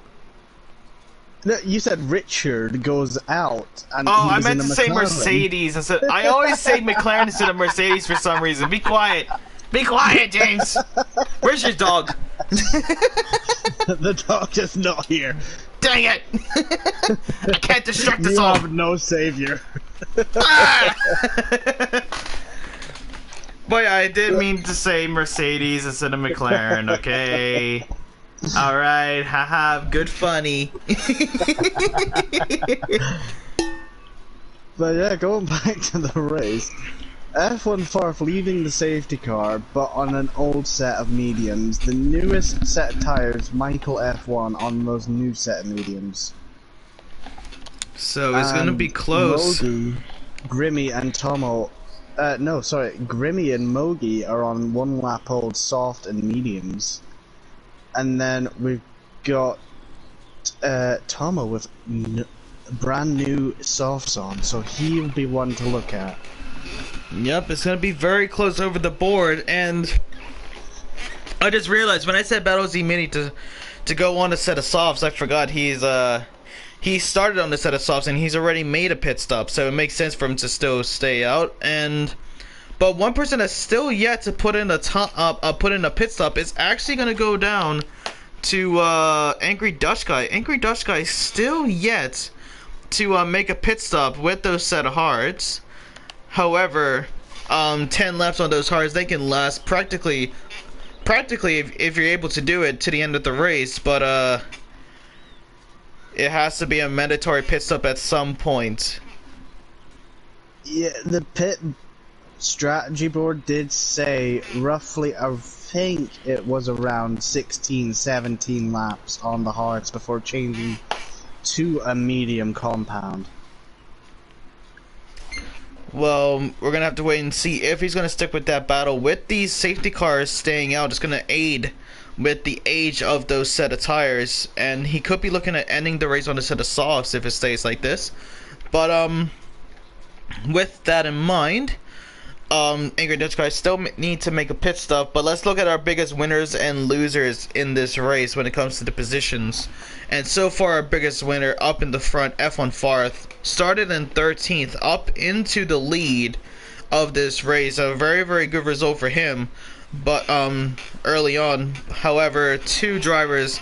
No, you said Richard goes out, and I meant to say Mercedes. I always say McLaren instead of Mercedes for some reason. Be quiet. Be quiet, James. Where's your dog? The dog is not here. Dang it! I can't distract us You all. have no savior. Ah! Boy, I did mean to say Mercedes instead of McLaren, okay? Alright, haha, good funny. But yeah, going back to the race. F1 Farf leading the safety car, but on an old set of mediums. The newest set of tires, Michael F1 on those new set of mediums. So it's gonna be close. Mogi, Grimmy and Tomo. Grimmy and Mogi are on one lap old soft and mediums. And then we've got Tomo with brand new softs on, so he'll be one to look at. Yep, it's gonna be very close over the board, and I just realized when I said Battle Z Mini to go on a set of softs, I forgot he started on the set of softs and he's already made a pit stop, so it makes sense for him to still stay out. But one person that's still yet to put in a pit stop is actually gonna go down to Angry Dutch Guy. Angry Dutch Guy still yet to make a pit stop with those set of hards. However, 10 laps on those hards, they can last practically if you're able to do it to the end of the race, but it has to be a mandatory pit stop at some point. Yeah, the pit strategy board did say roughly, I think it was around 16, 17 laps on the hards before changing to a medium compound. Well, we're gonna have to wait and see if he's gonna stick with that battle. With these safety cars staying out, it's gonna aid with the age of those set of tires, and he could be looking at ending the race on a set of softs if it stays like this. But with that in mind, Angry Dutch Guys still need to make a pit stop, but let's look at our biggest winners and losers in this race when it comes to the positions. And so far, our biggest winner up in the front, F1 Farth, started in 13th, up into the lead of this race. A very, very good result for him. But early on, however, two drivers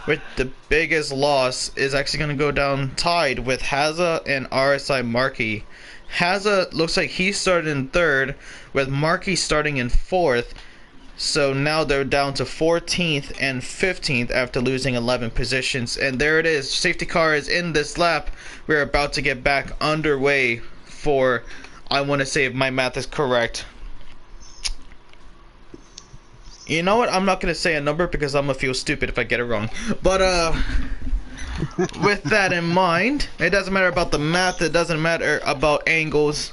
with the biggest loss is actually going to go down tied with Haza and RSI Markey. Haza looks like he started in 3rd, with Markey starting in 4th. So now they're down to 14th and 15th after losing 11 positions. And there it is. Safety car is in this lap. We're about to get back underway for, I want to say if my math is correct, You know what? I'm not gonna say a number because I'm gonna feel stupid if I get it wrong. But with that in mind, it doesn't matter about the math. It doesn't matter about angles.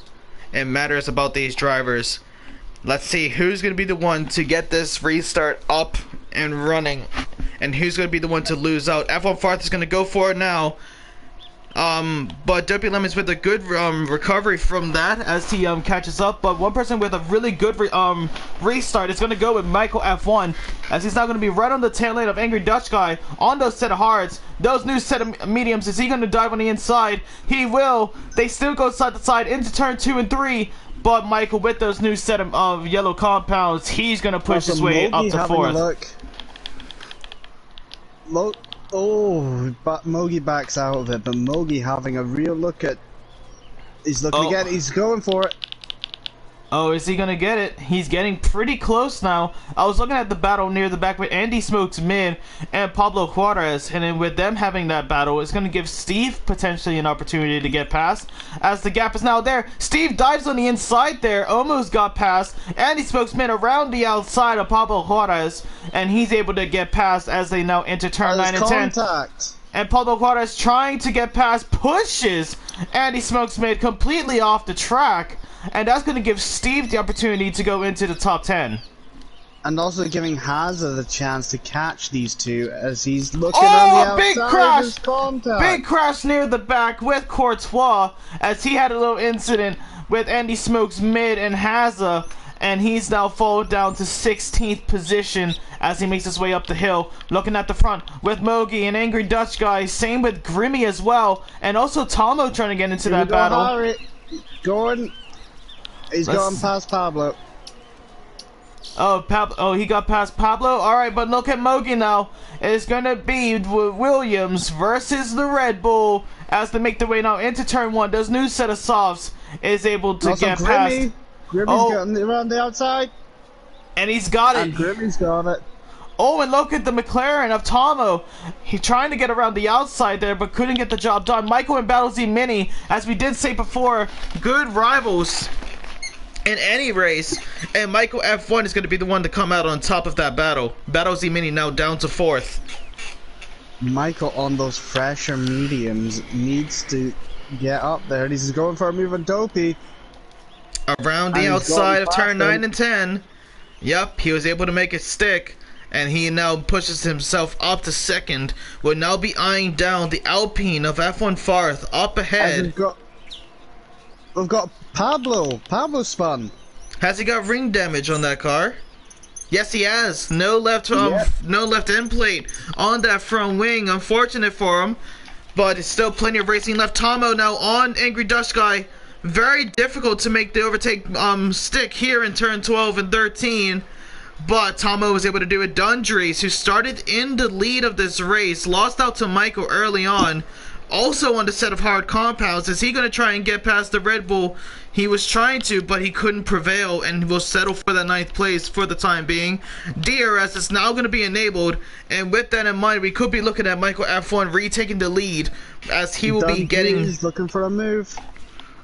It matters about these drivers. Let's see who's gonna be the one to get this restart up and running, and who's gonna be the one to lose out. F1 Farth is gonna go for it now. But Dopey Lemon's with a good recovery from that as he catches up. But one person with a really good restart is going to go with Michael F1, as he's now going to be right on the tail end of Angry Dutch Guy on those set of hards. Those new set of mediums, is he going to dive on the inside? He will. They still go side to side into turn 2 and 3. But Michael, with those new set of yellow compounds, he's going to push his way up to 4th. Oh, but Mogi backs out of it, but Mogi having a real look at... He's looking again, he's going for it. Oh, is he gonna get it? He's getting pretty close now. I was looking at the battle near the back with Andy Smokes Mid and Pablo Juarez, and then with them having that battle, it's gonna give Steve potentially an opportunity to get past, as the gap is now there. Steve dives on the inside there, almost got past. Andy Smokes Mid around the outside of Pablo Juarez, and he's able to get past as they now enter turn 9 and 10. And Pablo Juarez trying to get past, pushes Andy Smokes Mid completely off the track. And that's going to give Steve the opportunity to go into the top 10. And also giving Hazard the chance to catch these two as he's looking on the big outside crash! of his contact. Big crash near the back with Courtois as he had a little incident with Andy Smokes Mid and Hazard. And he's now fallen down to 16th position as he makes his way up the hill. Looking at the front with Mogi and Angry Dutch Guy. Same with Grimmy as well. And also Tomo trying to get into that battle. Gordon. He's gone past Pablo. Oh, he got past Pablo? Alright, but look at Mogi now. It's going to be Williams versus the Red Bull as they make their way now into turn 1. Those new set of softs is able to get past. Grimmy's gotten around the outside. And he's got it. And Grimmy's got it. Oh, and look at the McLaren of Tomo. He's trying to get around the outside there, but couldn't get the job done. Michael and Battle Z Mini, as we did say before, good rivals in any race, and Michael F1 is going to be the one to come out on top of that battle. Battle Z Mini now down to 4th. Michael on those fresher mediums needs to get up there. He's going for a move on Dopey. Around the outside of turn 9 and 10. Yep, he was able to make it stick, and he now pushes himself up to 2nd. Will now be eyeing down the Alpine of F1 Farth up ahead. We've got Pablo. Pablo spun. Has he got ring damage on that car? Yes, he has. No left no left end plate on that front wing. Unfortunate for him, but it's still plenty of racing left. Tomo now on Angry Dutch Guy. Very difficult to make the overtake stick here in turn 12 and 13. But Tomo was able to do it. Dundries, who started in the lead of this race, lost out to Michael early on. Also on the set of hard compounds. Is he going to try and get past the Red Bull? He was trying to, but he couldn't prevail and will settle for the 9th place for the time being. DRS is now going to be enabled, and with that in mind, we could be looking at Michael F1 retaking the lead as he will be getting... He's looking for a move.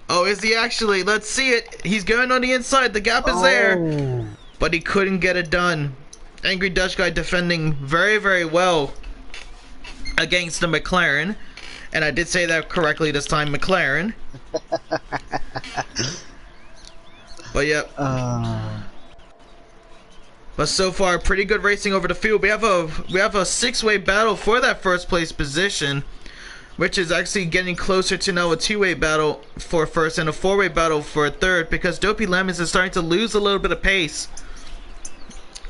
Oh, is he actually? Let's see it. He's going on the inside. The gap is there, but he couldn't get it done. Angry Dutch Guy defending very, very well against the McLaren. And I did say that correctly this time, McLaren. But yep. But so far, pretty good racing over the field. We have a 6-way battle for that 1st place position, which is actually getting closer to now a 2-way battle for 1st and a 4-way battle for 3rd, because Dopey Lemons is starting to lose a little bit of pace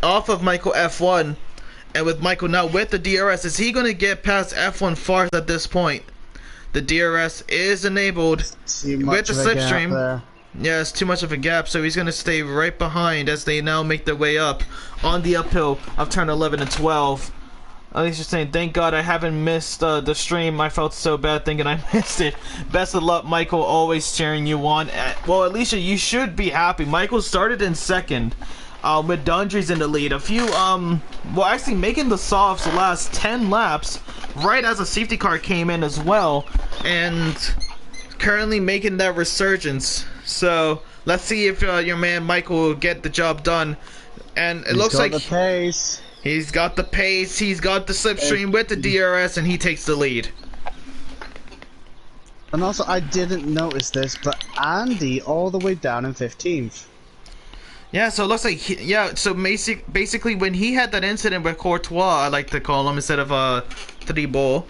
off of Michael F1. And with Michael now with the DRS, is he going to get past F1 Farth at this point? The DRS is enabled with the slipstream. Yeah, it's too much of a gap, so he's going to stay right behind as they now make their way up on the uphill of turn 11 and 12. Alicia's saying, thank God I haven't missed the stream. I felt so bad thinking I missed it. Best of luck, Michael. Always cheering you on. Well, Alicia, you should be happy. Michael started in 2nd. With Dundries in the lead. A few, well, actually making the softs the last 10 laps, right as a safety car came in as well, and currently making that resurgence. So, Let's see if your man Michael will get the job done. And it looks like the pace. He's got the pace, he's got the slipstream with the DRS, and he takes the lead. And also, I didn't notice this, but Andy all the way down in 15th. Yeah, so it looks like so basically when he had that incident with Courtois, I like to call him instead of Three Ball,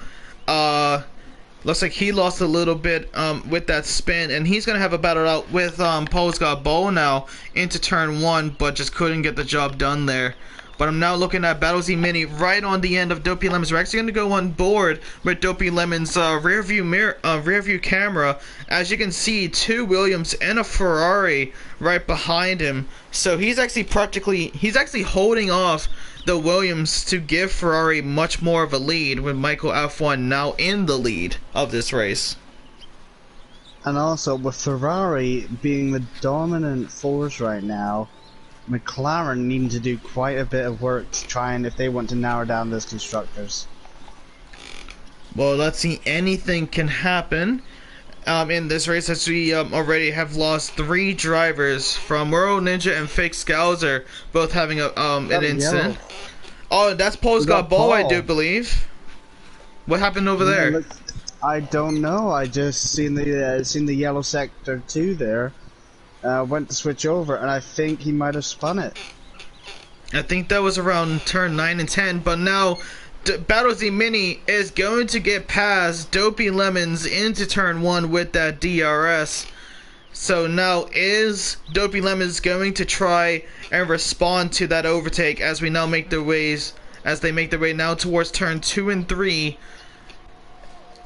looks like he lost a little bit with that spin, and he's gonna have a battle out with Paul's got Ball now into turn 1, but just couldn't get the job done there. But I'm now looking at Battlesy Mini right on the end of Dopey Lemons. We're actually going to go on board with Dopey Lemons' rear view camera. As you can see, 2 Williams and a Ferrari right behind him. So he's actually holding off the Williams to give Ferrari much more of a lead, with Michael F1 now in the lead of this race. And also, with Ferrari being the dominant force right now, McLaren needing to do quite a bit of work to try and if they want to narrow down those constructors. Well, let's see. Anything can happen in this race, as we already have lost 3 drivers from World Ninja and Fake Scouser, both having an incident. Yellow. Oh, that's Paul's got Ball, I do believe. What happened over there? Look, I don't know. I just seen the yellow sector 2 there. Went to switch over, and I think he might have spun it. I think that was around turn 9 and 10, but now Battlesy Mini is going to get past Dopey Lemons into turn 1 with that DRS. So now is Dopey Lemons going to try and respond to that overtake as we now make their ways, as they make their way now towards turn 2 and 3.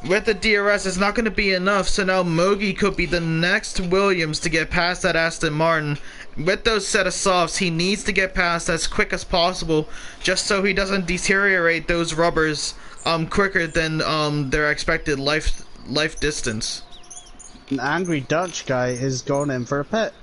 With the DRS, it's not going to be enough, so now Mogi could be the next Williams to get past that Aston Martin. With those set of softs, he needs to get past as quick as possible, just so he doesn't deteriorate those rubbers quicker than their expected life distance. An angry Dutch guy is going in for a pit.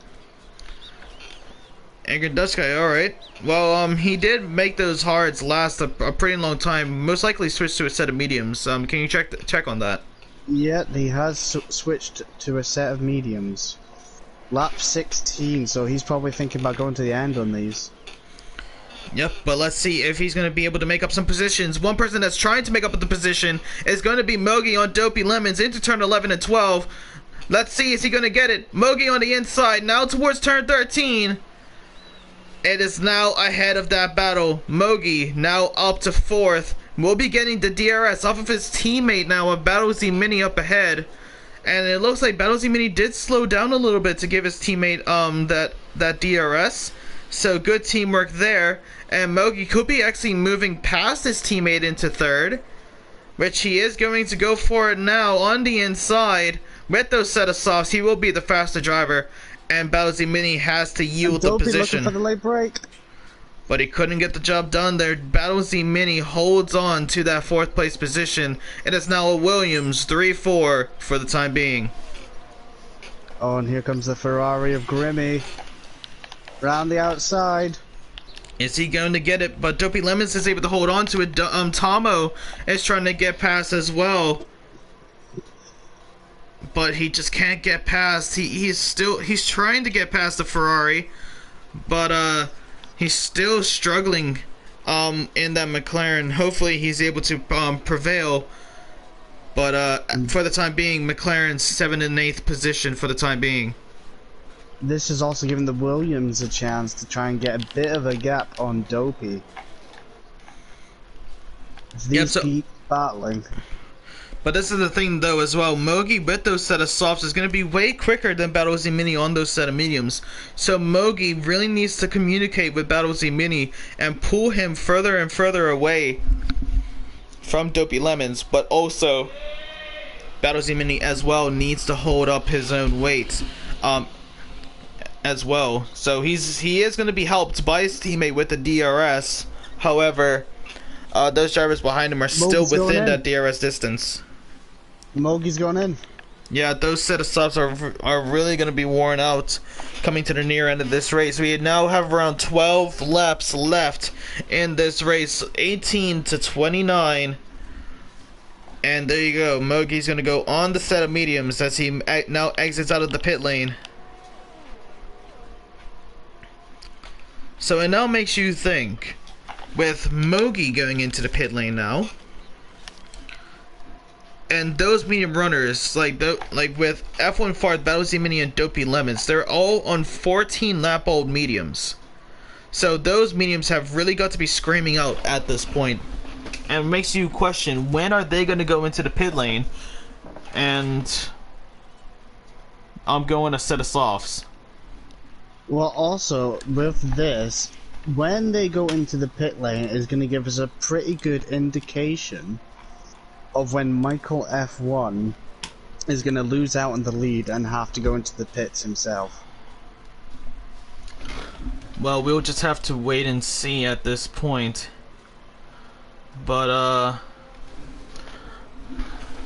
Angry Dutch guy, alright. Well, he did make those hards last a pretty long time. Most likely switched to a set of mediums. Can you check on that? Yeah, he has switched to a set of mediums. Lap 16, so he's probably thinking about going to the end on these. Yep, but let's see if he's going to be able to make up some positions. One person that's trying to make up the position is going to be Mogi on Dopey Lemons into turn 11 and 12. Let's see, is he going to get it? Mogi on the inside, now towards turn 13. It is now ahead of that battle. Mogi now up to 4th. Will be getting the DRS off of his teammate now of Battlesy Mini up ahead. And it looks like Battlesy Mini did slow down a little bit to give his teammate that DRS. So good teamwork there. And Mogi could be actually moving past his teammate into 3rd. Which he is going to go for it now on the inside. With those set of softs, he will be the faster driver. And Battlesy Mini has to yield the position. Looking for the late break. But he couldn't get the job done there. Battlesy Mini holds on to that 4th place position. It is now a Williams 3-4 for the time being. Oh, and here comes the Ferrari of Grimmy. Round the outside. Is he going to get it? But Dopey Lemons is able to hold on to it. Tomo is trying to get past as well. But he just can't get past. He's trying to get past the Ferrari, but he's still struggling in that McLaren. Hopefully he's able to prevail. But for the time being, McLaren's 7th and 8th position for the time being. This is also giving the Williams a chance to try and get a bit of a gap on Dopey. These keep battling. But this is the thing though as well, Mogi with those set of softs is going to be way quicker than Battlesy Mini on those set of mediums. So Mogi really needs to communicate with Battlesy Mini and pull him further and further away from Dopey Lemons. But also, Battlesy Mini as well needs to hold up his own weight as well. So he is going to be helped by his teammate with the DRS. However, those drivers behind him are still within that DRS distance. Mogi's going in. Yeah, those set of softs are really going to be worn out coming to the near end of this race. We now have around 12 laps left in this race, 18 to 29. And there you go. Mogi's going to go on the set of mediums as he now exits out of the pit lane. So it now makes you think, with Mogi going into the pit lane now, and those medium runners, like with F1 Fart, Battlesea Mini, and Dopey Lemons, they're all on 14 lap old mediums. So those mediums have really got to be screaming out at this point, and it makes you question, when are they going to go into the pit lane? And I'm going to set of softs. Well, also, with this, when they go into the pit lane, is going to give us a pretty good indication of when Michael F1 is going to lose out in the lead and have to go into the pits himself. Well, we'll just have to wait and see at this point. But,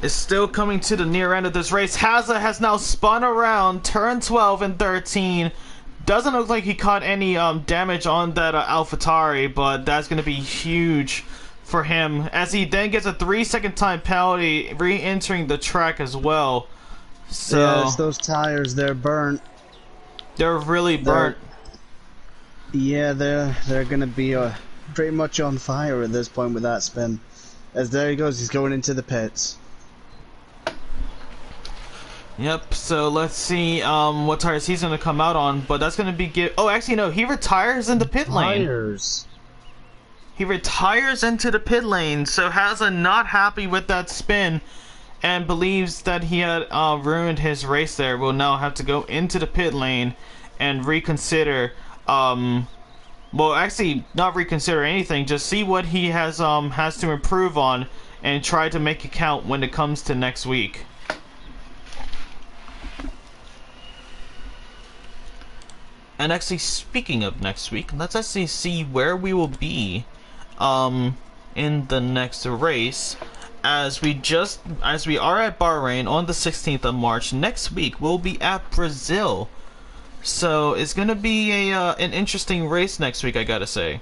it's still coming to the near end of this race. Hazza has now spun around, turn 12 and 13. Doesn't look like he caught any damage on that AlphaTauri, but that's going to be huge for him, as he then gets a 3-second time penalty re-entering the track as well. So yes, those tires, they're burnt. They're really burnt. Yeah, they're gonna be pretty much on fire at this point with that spin. As there he goes, he's going into the pits. Yep, so let's see what tires he's gonna come out on, but that's gonna be oh, actually no, he retires in the pit lane. Tires. He retires into the pit lane, so Hazza not happy with that spin and believes that he had ruined his race there. Will now have to go into the pit lane and reconsider, well, actually not reconsider anything, just see what he has to improve on and try to make it count when it comes to next week. And actually, speaking of next week, let's actually see where we will be in the next race, as we are at Bahrain on the 16th of March. Next week we'll be at Brazil, so it's gonna be an interesting race next week, I gotta say.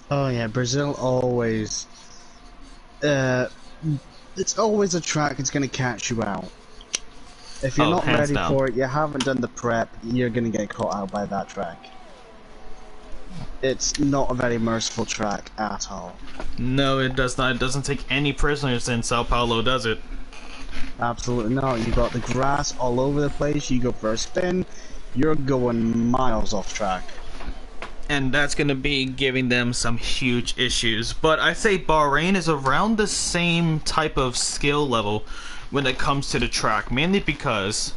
Oh yeah, Brazil always it's always a track that's gonna catch you out. If you're not ready for it, you haven't done the prep, you're gonna get caught out by that track. It's not a very merciful track at all. No, it does not. It doesn't take any prisoners in Sao Paulo, does it? Absolutely not. You got the grass all over the place, you go for a spin, you're going miles off track. And that's going to be giving them some huge issues. But I say Bahrain is around the same type of skill level when it comes to the track, mainly because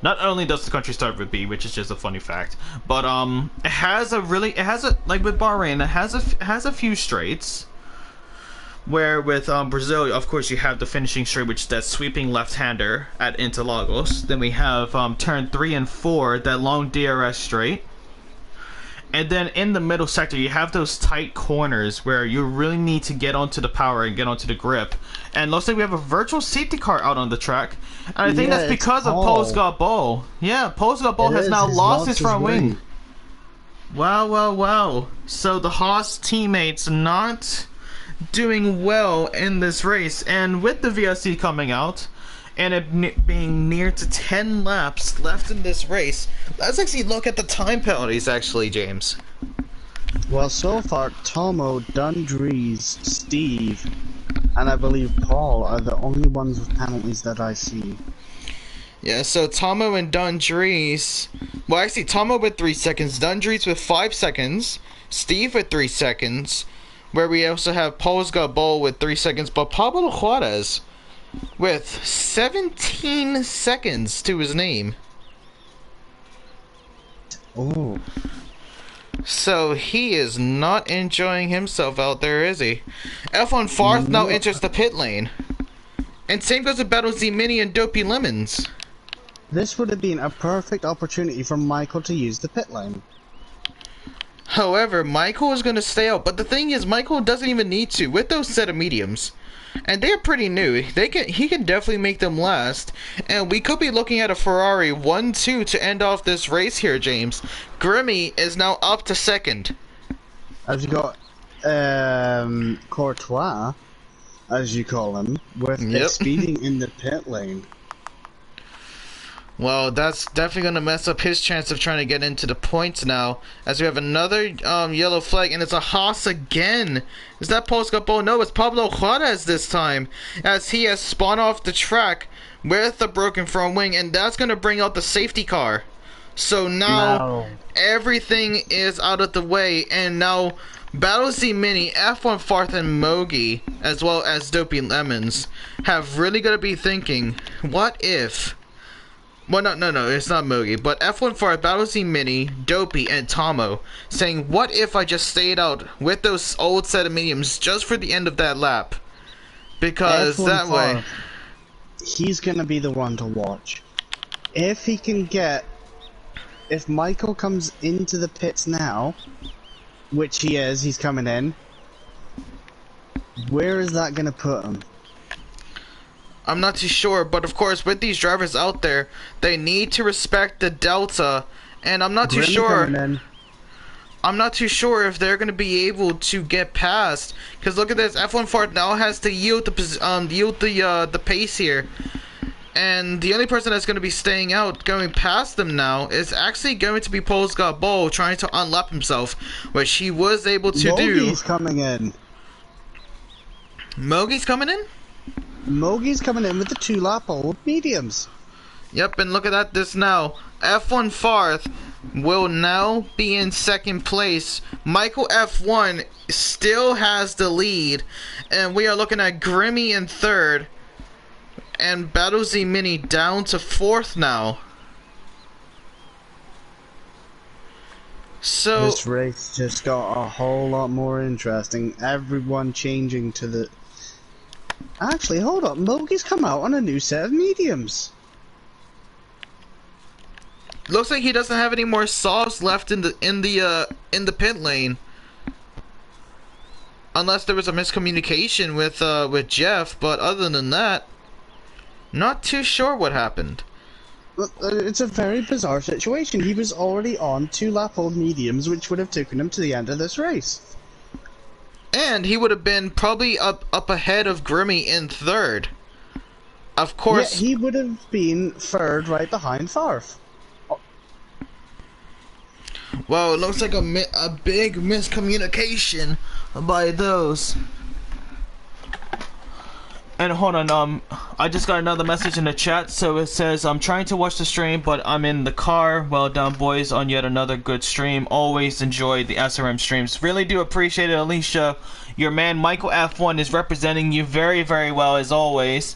not only does the country start with B, which is just a funny fact, but like with Bahrain, it has a few straights. Where with Brazil, of course, you have the finishing straight, which is that sweeping left-hander at Interlagos. Then we have turn 3 and 4, that long DRS straight. And then in the middle sector, you have those tight corners where you really need to get onto the power and get onto the grip. And looks like we have a virtual safety car out on the track. And I think that's because of Polesgot Ball. Yeah, Polesgot Ball has now lost his front wing. Wow. So the Haas teammates not doing well in this race. And with the VSC coming out, and it being near to 10 laps left in this race, let's actually look at the time penalties, actually, James. Well, so far, Tomo, Dundrees, Steve, and I believe Paul are the only ones with penalties that I see. Yeah, so Tomo and Dundrees, well, actually, Tomo with 3 seconds, Dundrees with 5 seconds, Steve with 3 seconds, where we also have Polesgot Ball with 3 seconds, but Pablo Juarez with 17 seconds to his name. Oh. So he is not enjoying himself out there, is he? F1 Farth now enters the pit lane. And same goes with Battlesea Mini and Dopey Lemons. This would have been a perfect opportunity for Michael to use the pit lane. However, Michael is going to stay out. But the thing is, Michael doesn't even need to. With those set of mediums, and they're pretty new, he can definitely make them last. And we could be looking at a Ferrari 1-2 to end off this race here, James. Grimmy is now up to second. As you got Courtois, as you call him, with speeding in the pit lane. Well, that's definitely going to mess up his chance of trying to get into the points now. As we have another yellow flag, and it's a Haas again. Is that Polska Bowl? No, it's Pablo Juarez this time. As he has spun off the track with a broken front wing, and that's going to bring out the safety car. So now No. everything is out of the way, and now Battle Z Mini, F1 Farth, and Mogi, as well as Dopey Lemons, have really got to be thinking, what if... Well, no, it's not Mogi, but F1 Farth, Battle Z Mini, Dopey, and Tomo, saying, what if I just stayed out with those old set of mediums just for the end of that lap? Because F1 that way... He's gonna be the one to watch. If he can get... If Michael comes into the pits now, which he is, he's coming in, where is that gonna put him? I'm not too sure, but of course, with these drivers out there, they need to respect the delta, and I'm not too sure. I'm not too sure if they're going to be able to get past. Because look at this, F1 Fart now has to yield the pace here, and the only person that's going to be staying out, going past them now, is actually going to be Polska Bowl trying to unlap himself, which he was able to do. Mogi's coming in. Mogi's coming in. Mogi's coming in with the 2-lap old mediums. Yep, and look at this now. F1 Farth will now be in second place. Michael F1 still has the lead, and we are looking at Grimmy in third, and Battle Z Mini down to fourth now. So this race just got a whole lot more interesting. Everyone changing to the... Actually, hold up. Mogi's come out on a new set of mediums. looks like he doesn't have any more softs left in the pit lane. Unless there was a miscommunication with Jeff, but other than that, not too sure what happened. It's a very bizarre situation. He was already on 2-lap-old mediums, which would have taken him to the end of this race. And he would have been probably up ahead of Grimmy in third. Of course. Yeah, he would have been third right behind Farf. Well, it looks like a big miscommunication by those. And hold on, I just got another message in the chat. So it says, I'm trying to watch the stream, but I'm in the car. Well done, boys, on yet another good stream. Always enjoy the SRM streams. Really do appreciate it, Alicia. Your man, Michael F1, is representing you very, very well, as always.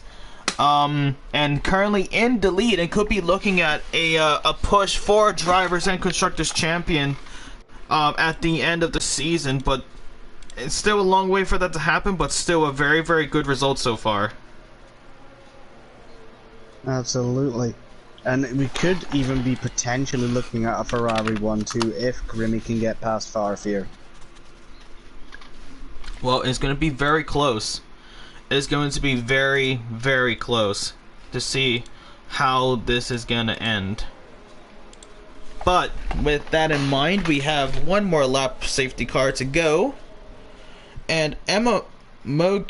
And currently in the lead, and could be looking at a push for Drivers and Constructors Champion at the end of the season, but it's still a long way for that to happen, but still a very, very good result so far. Absolutely. And we could even be potentially looking at a Ferrari 1-2 if Grimmy can get past Farf here. Well, it's going to be very close. It's going to be very, very close to see how this is going to end. But with that in mind, we have one more lap safety car to go. And Emma Emma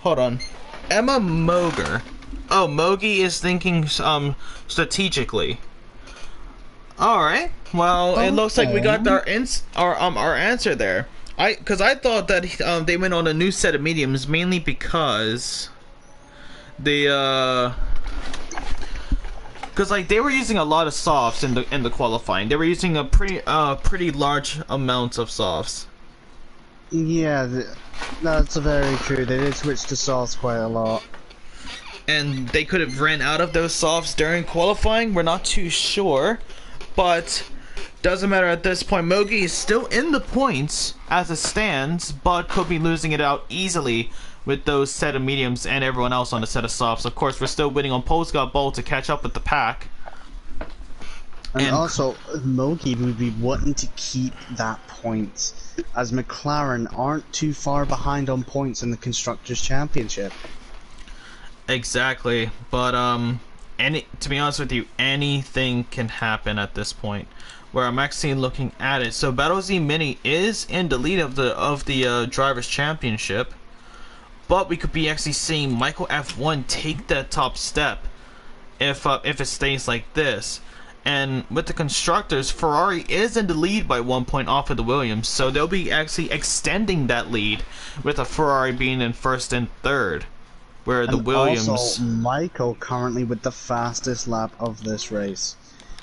Moger. Oh, Mogi is thinking strategically. All right. Well, it looks like we got our answer there. Because I thought that they went on a new set of mediums mainly because because like they were using a lot of softs in the qualifying. They were using a pretty large amount of softs. Yeah, that's very true. They did switch to softs quite a lot. And they could have ran out of those softs during qualifying. We're not too sure, but doesn't matter at this point. Mogi is still in the points as it stands, but could be losing it out easily with those set of mediums and everyone else on the set of softs. Of course, we're still waiting on Polska Bowl to catch up with the pack. And also, Mogi would be wanting to keep that point, as McLaren aren't too far behind on points in the Constructors' Championship. Exactly, but to be honest with you, anything can happen at this point. Where I'm actually looking at it, so Battle Z Mini is in the lead of the Drivers' Championship. but we could be actually seeing Michael F1 take that top step if it stays like this. And with the constructors, Ferrari is in the lead by 1 point off of the Williams, so they'll be actually extending that lead with a Ferrari being in first and third, where the Williams... Also, Michael currently with the fastest lap of this race,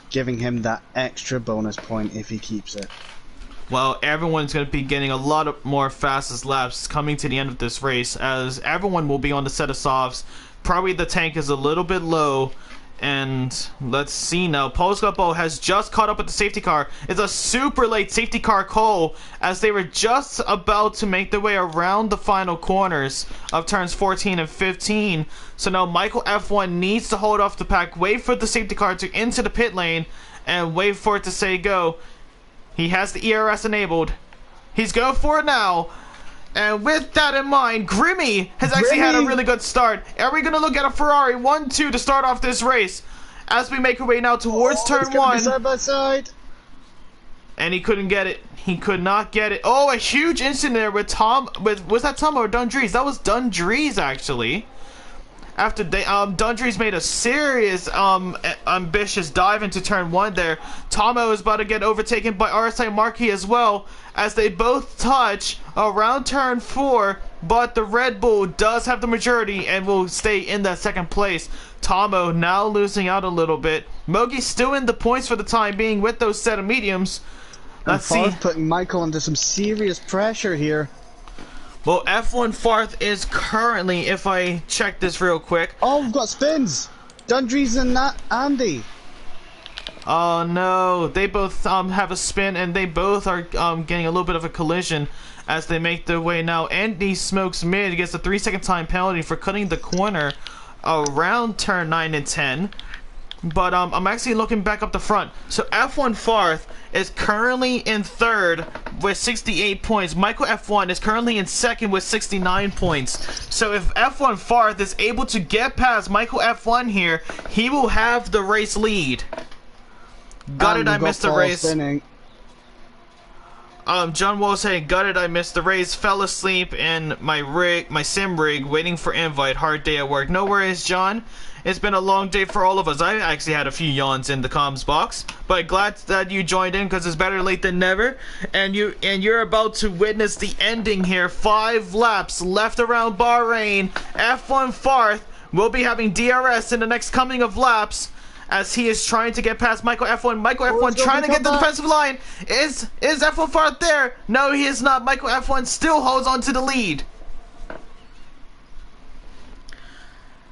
giving him that extra bonus point if he keeps it. Well, everyone's going to be getting a lot of more fastest laps coming to the end of this race, as everyone will be on the set of softs. Probably the tank is a little bit low. And let's see now. Paul's Gupo has just caught up with the safety car. It's a super late safety car call as they were just about to make their way around the final corners of turns 14 and 15. So now Michael F1 needs to hold off the pack, wait for the safety car to enter the pit lane, and wait for it to say go. He has the ERS enabled. He's going for it now. And with that in mind, Grimmy has actually had a really good start. Are we going to look at a Ferrari 1-2 to start off this race? As we make our way now towards turn 1. Side by side. And he couldn't get it. He could not get it. Oh, a huge incident there with Tom. Was that Tom or Dundrees? That was Dundrees, actually. After Dundrees made a serious ambitious dive into turn 1 there. Tomo is about to get overtaken by RSI Marquis as well, as they both touch around turn 4, but the Red Bull does have the majority and will stay in that second place. Tomo now losing out a little bit. Mogi's still in the points for the time being with those set of mediums. Let's see. Putting Michael under some serious pressure here. Well, F1 Farth is currently, if I check this real quick... Oh, we've got spins! Dundrees and Andy! Oh no, they both have a spin, and they both are getting a little bit of a collision as they make their way now. Andy smokes mid, gets a 3-second time penalty for cutting the corner around turn 9 and 10. But I'm actually looking back up the front. So F1 Farth is currently in third with 68 points. Michael F1 is currently in second with 69 points. So if F1 Farth is able to get past Michael F1 here, he will have the race lead. Got it, I missed the race. Spinning. John Wall saying, got it, I missed the race. Fell asleep in my sim rig, waiting for invite. Hard day at work. No worries, John. It's been a long day for all of us. I actually had a few yawns in the comms box, but glad that you joined in because it's better late than never. And you're about to witness the ending here. 5 laps left around Bahrain. F1 Farth will be having DRS in the next coming of laps, as he is trying to get past Michael F1. Michael F1 trying to get the defensive line. Is F1 Farth there? No, he is not. Michael F1 still holds on to the lead.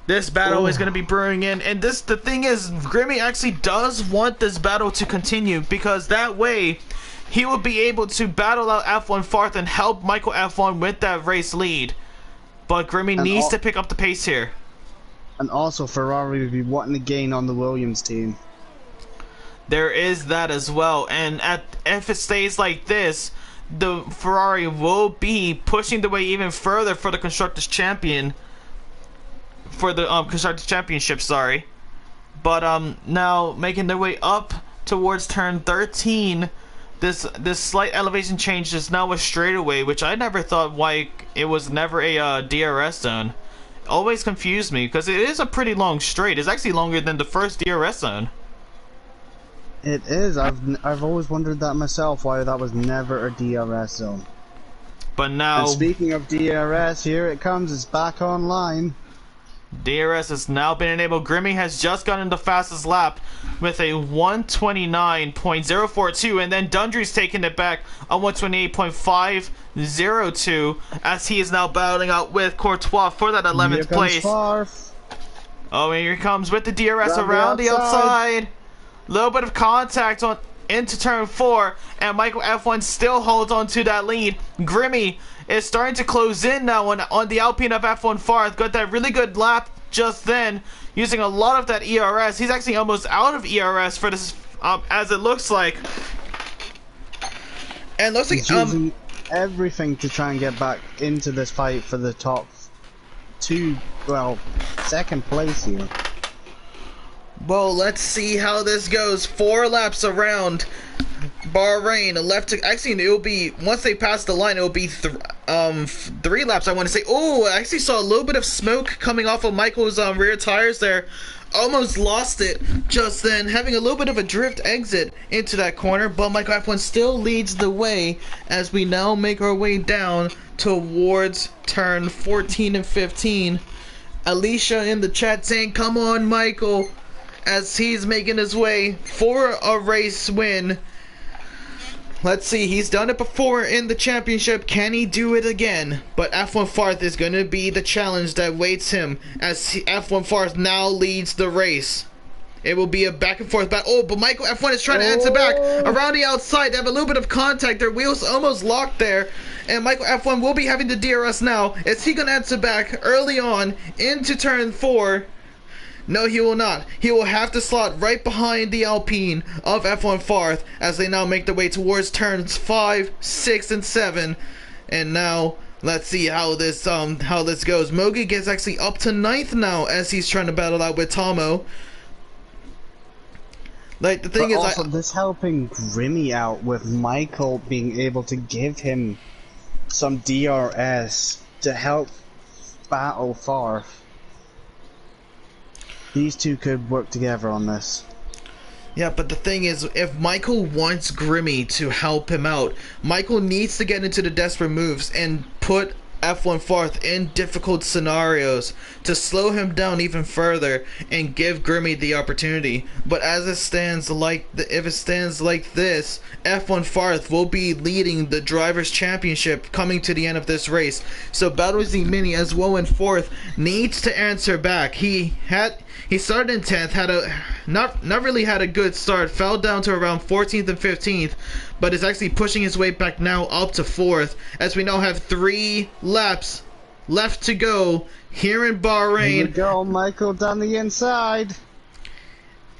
This battle is going to be brewing in, and the thing is, Grimmy actually does want this battle to continue, because that way he will be able to battle out F1 Farth and help Michael F1 with that race lead. But Grimmy needs to pick up the pace here. And also Ferrari would be wanting to gain on the Williams team. There is that as well, and if it stays like this, the Ferrari will be pushing the way even further for the Constructors Champion. For the Constructors Championship, sorry. But now making their way up towards turn 13. This slight elevation change is now a straightaway, which I never thought why it was never a DRS zone. Always confused me because it is a pretty long straight. It's actually longer than the first DRS zone. It is. I've always wondered that myself, why that was never a DRS zone. But now, and speaking of DRS, here it comes. It's back online. DRS has now been enabled. Grimmy has just gotten the fastest lap with a 129.042, and then Dundree's taking it back on 128.502 as he is now battling out with Courtois for that 11th place. Farth. Oh, and here he comes with the DRS around the outside. Little bit of contact into turn 4, and Michael F1 still holds on to that lead. Grimmy is starting to close in now on the Alpine of F1 Farth. Got that really good lap just then, using a lot of that ERS. He's actually almost out of ERS for this, as it looks like. And looks He's like using everything to try and get back into this fight for the top 2, well, second place here. Well, let's see how this goes. 4 laps around Bahrain, left to, actually it will be, once they pass the line, it will be 3 laps, I want to say. Oh, I actually saw a little bit of smoke coming off of Michael's rear tires there. Almost lost it just then, having a little bit of a drift exit into that corner, but Michael F1 still leads the way as we now make our way down towards turn 14 and 15. Alicia in the chat saying, come on, Michael, as he's making his way for a race win. Let's see, he's done it before in the championship. Can he do it again? But F1 Farth is going to be the challenge that waits him as F1 Farth now leads the race. It will be a back and forth battle. Oh, but Michael F1 is trying to answer back around the outside. They have a little bit of contact. Their wheels almost locked there. And Michael F1 will be having the DRS now. Is he going to answer back early on into turn 4? No, he will not. He will have to slot right behind the Alpine of F1 Farth as they now make their way towards turns 5, 6, and 7. And now, let's see how this goes. Mogi gets actually up to 9th now as he's trying to battle out with Tomo. Like, the thing but is, also this helping Grimmy out with Michael being able to give him some DRS to help battle Farth. These two could work together on this. Yeah, but the thing is, if Michael wants Grimmy to help him out, Michael needs to get into the desperate moves and put F1 Farth in difficult scenarios to slow him down even further and give Grimmy the opportunity. But as it stands, if it stands like this, F1 Farth will be leading the Drivers' Championship coming to the end of this race. So Battlesy Mini, as well in 4th, needs to answer back. He started in 10th, had a not really had a good start, fell down to around 14th and 15th, but is actually pushing his way back now up to 4th, as we now have 3 laps left to go here in Bahrain. Here we go, Michael down the inside.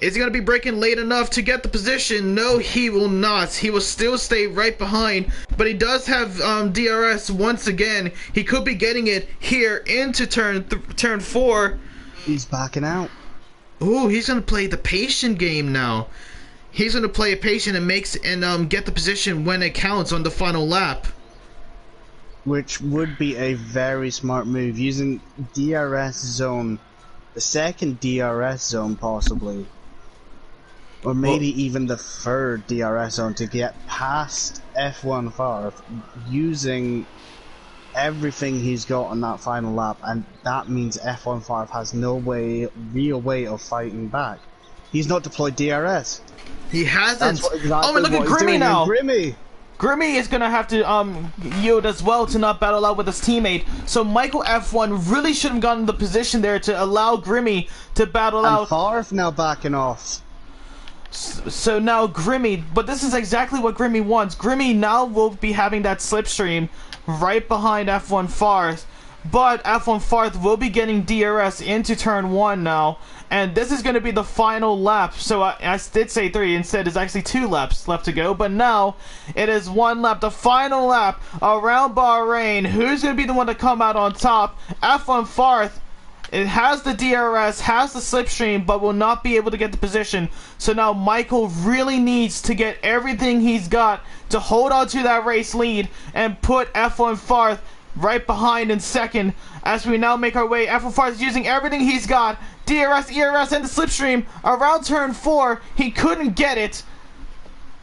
Is he going to be braking late enough to get the position? No, he will not. He will still stay right behind, but he does have DRS once again. He could be getting it here into turn 4. He's backing out. Ooh, he's gonna play the patient game now. He's gonna play a patient and get the position when it counts on the final lap. Which would be a very smart move, using DRS zone, the second DRS zone possibly, or maybe even the 3rd DRS zone to get past F1 Farth, using everything he's got on that final lap, and that means F1 Farth has no real way of fighting back. He's not deployed DRS. He hasn't. Exactly oh, and look at Grimmy now. Grimmy. Grimmy is gonna have to yield as well to not battle out with his teammate. So Michael F1 really should have gotten the position there to allow Grimmy to battle out. And Farth now backing off. So now Grimmy, but this is exactly what Grimmy wants. Grimmy now will be having that slipstream right behind F1 Farth, but F1 Farth will be getting DRS into turn 1 now, and this is going to be the final lap. So I did say 3, instead it's actually 2 laps left to go, but now it is 1 lap, the final lap around Bahrain. Who's going to be the one to come out on top? F1 Farth. It has the DRS, has the slipstream, but will not be able to get the position. So now Michael really needs to get everything he's got to hold on to that race lead and put F1 Farth right behind in 2nd as we now make our way. F1 Farth is using everything he's got. DRS, ERS, and the slipstream around turn 4. He couldn't get it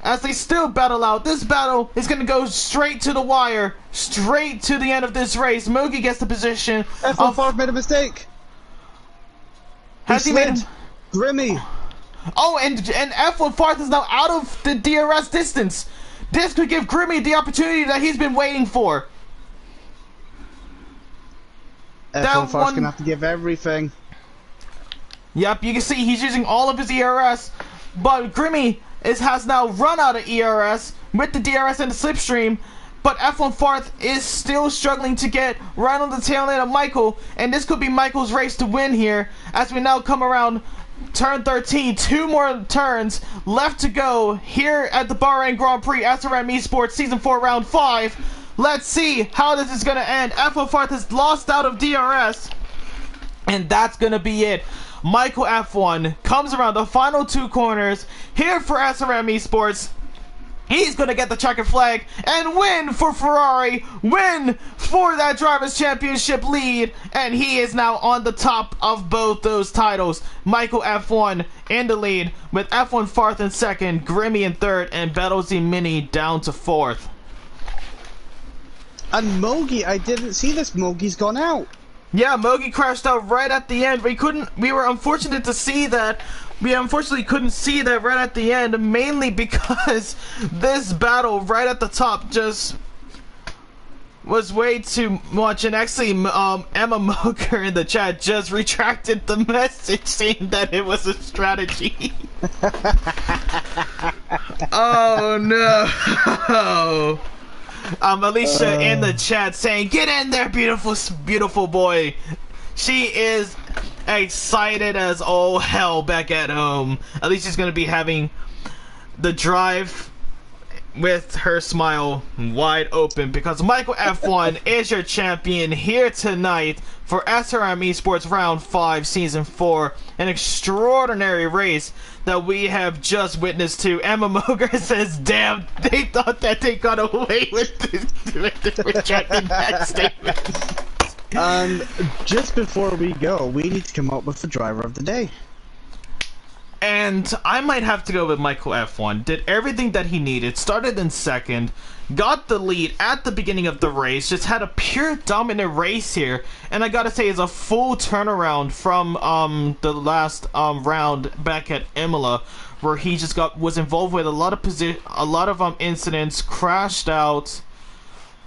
as they still battle out. This battle is going to go straight to the wire, straight to the end of this race. Mogi gets the position. F1 Farth made a mistake. Has he made Grimmy? Oh, and F1 Farth is now out of the DRS distance. This could give Grimmy the opportunity that he's been waiting for. F1 Farth's gonna have to give everything. Yep, you can see he's using all of his ERS, but Grimmy has now run out of ERS with the DRS and the slipstream. But F1 Farth is still struggling to get right on the tail end of Michael, and this could be Michael's race to win here as we now come around turn 13. 2 more turns left to go here at the Bahrain Grand Prix SRM ESPORTS Season 4 Round 5. Let's see how this is going to end. F1 Farth has lost out of DRS, and that's going to be it. Michael F1 comes around the final 2 corners here for SRM ESPORTS. He's going to get the checkered flag and win for Ferrari, win for that Drivers' Championship lead, and he is now on the top of both those titles. Michael F1 in the lead, with F1 fourth and second, Grimmy in third, and Bettles Mini down to fourth. And Mogi, I didn't see this. Mogi's gone out. Yeah, Mogi crashed out right at the end. We were unfortunate to see that. We unfortunately couldn't see that right at the end, mainly because this battle right at the top just was way too much. And actually, Emma Moger in the chat just retracted the message saying that it was a strategy. Oh no. Alicia in the chat saying, "Get in there, beautiful, beautiful boy." She is excited as all hell back at home. Alicia's going to be having the drive with her smile wide open because Michael F1 is your champion here tonight for SRM Esports Round 5 Season 4. An extraordinary race that we have just witnessed to. Emma Moger says, "Damn, they thought that they got away with rejecting that statement." Just before we go, we need to come up with the driver of the day. And I might have to go with Michael F1. Did everything that he needed, started in second, got the lead at the beginning of the race, just had a pure dominant race here. And I gotta say, it's a full turnaround from the last round back at Imola, where he just was involved with a lot of incidents, crashed out.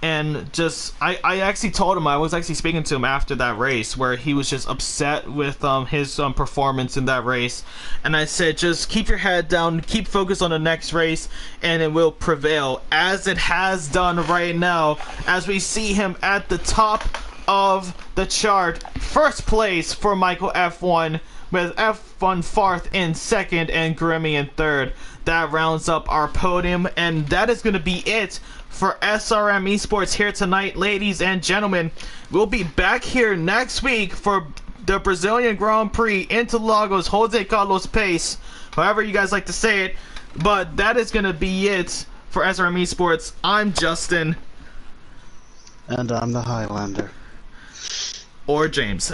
And just, I actually told him, I was actually speaking to him after that race, where he was just upset with his performance in that race. And I said, just keep your head down, keep focused on the next race, and it will prevail, as it has done right now, as we see him at the top of the chart. First place for Michael F1, with F1 fourth in second, and Grimmy in third. That rounds up our podium, and that is going to be it for SRM Esports here tonight, ladies and gentlemen. We'll be back here next week for the Brazilian Grand Prix, Interlagos, Jose Carlos Pace, however you guys like to say it. But that is going to be it for SRM Esports. I'm Justin. And I'm the Highlander. Or James.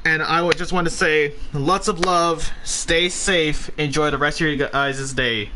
And I would just want to say, lots of love, stay safe, enjoy the rest of your guys' day.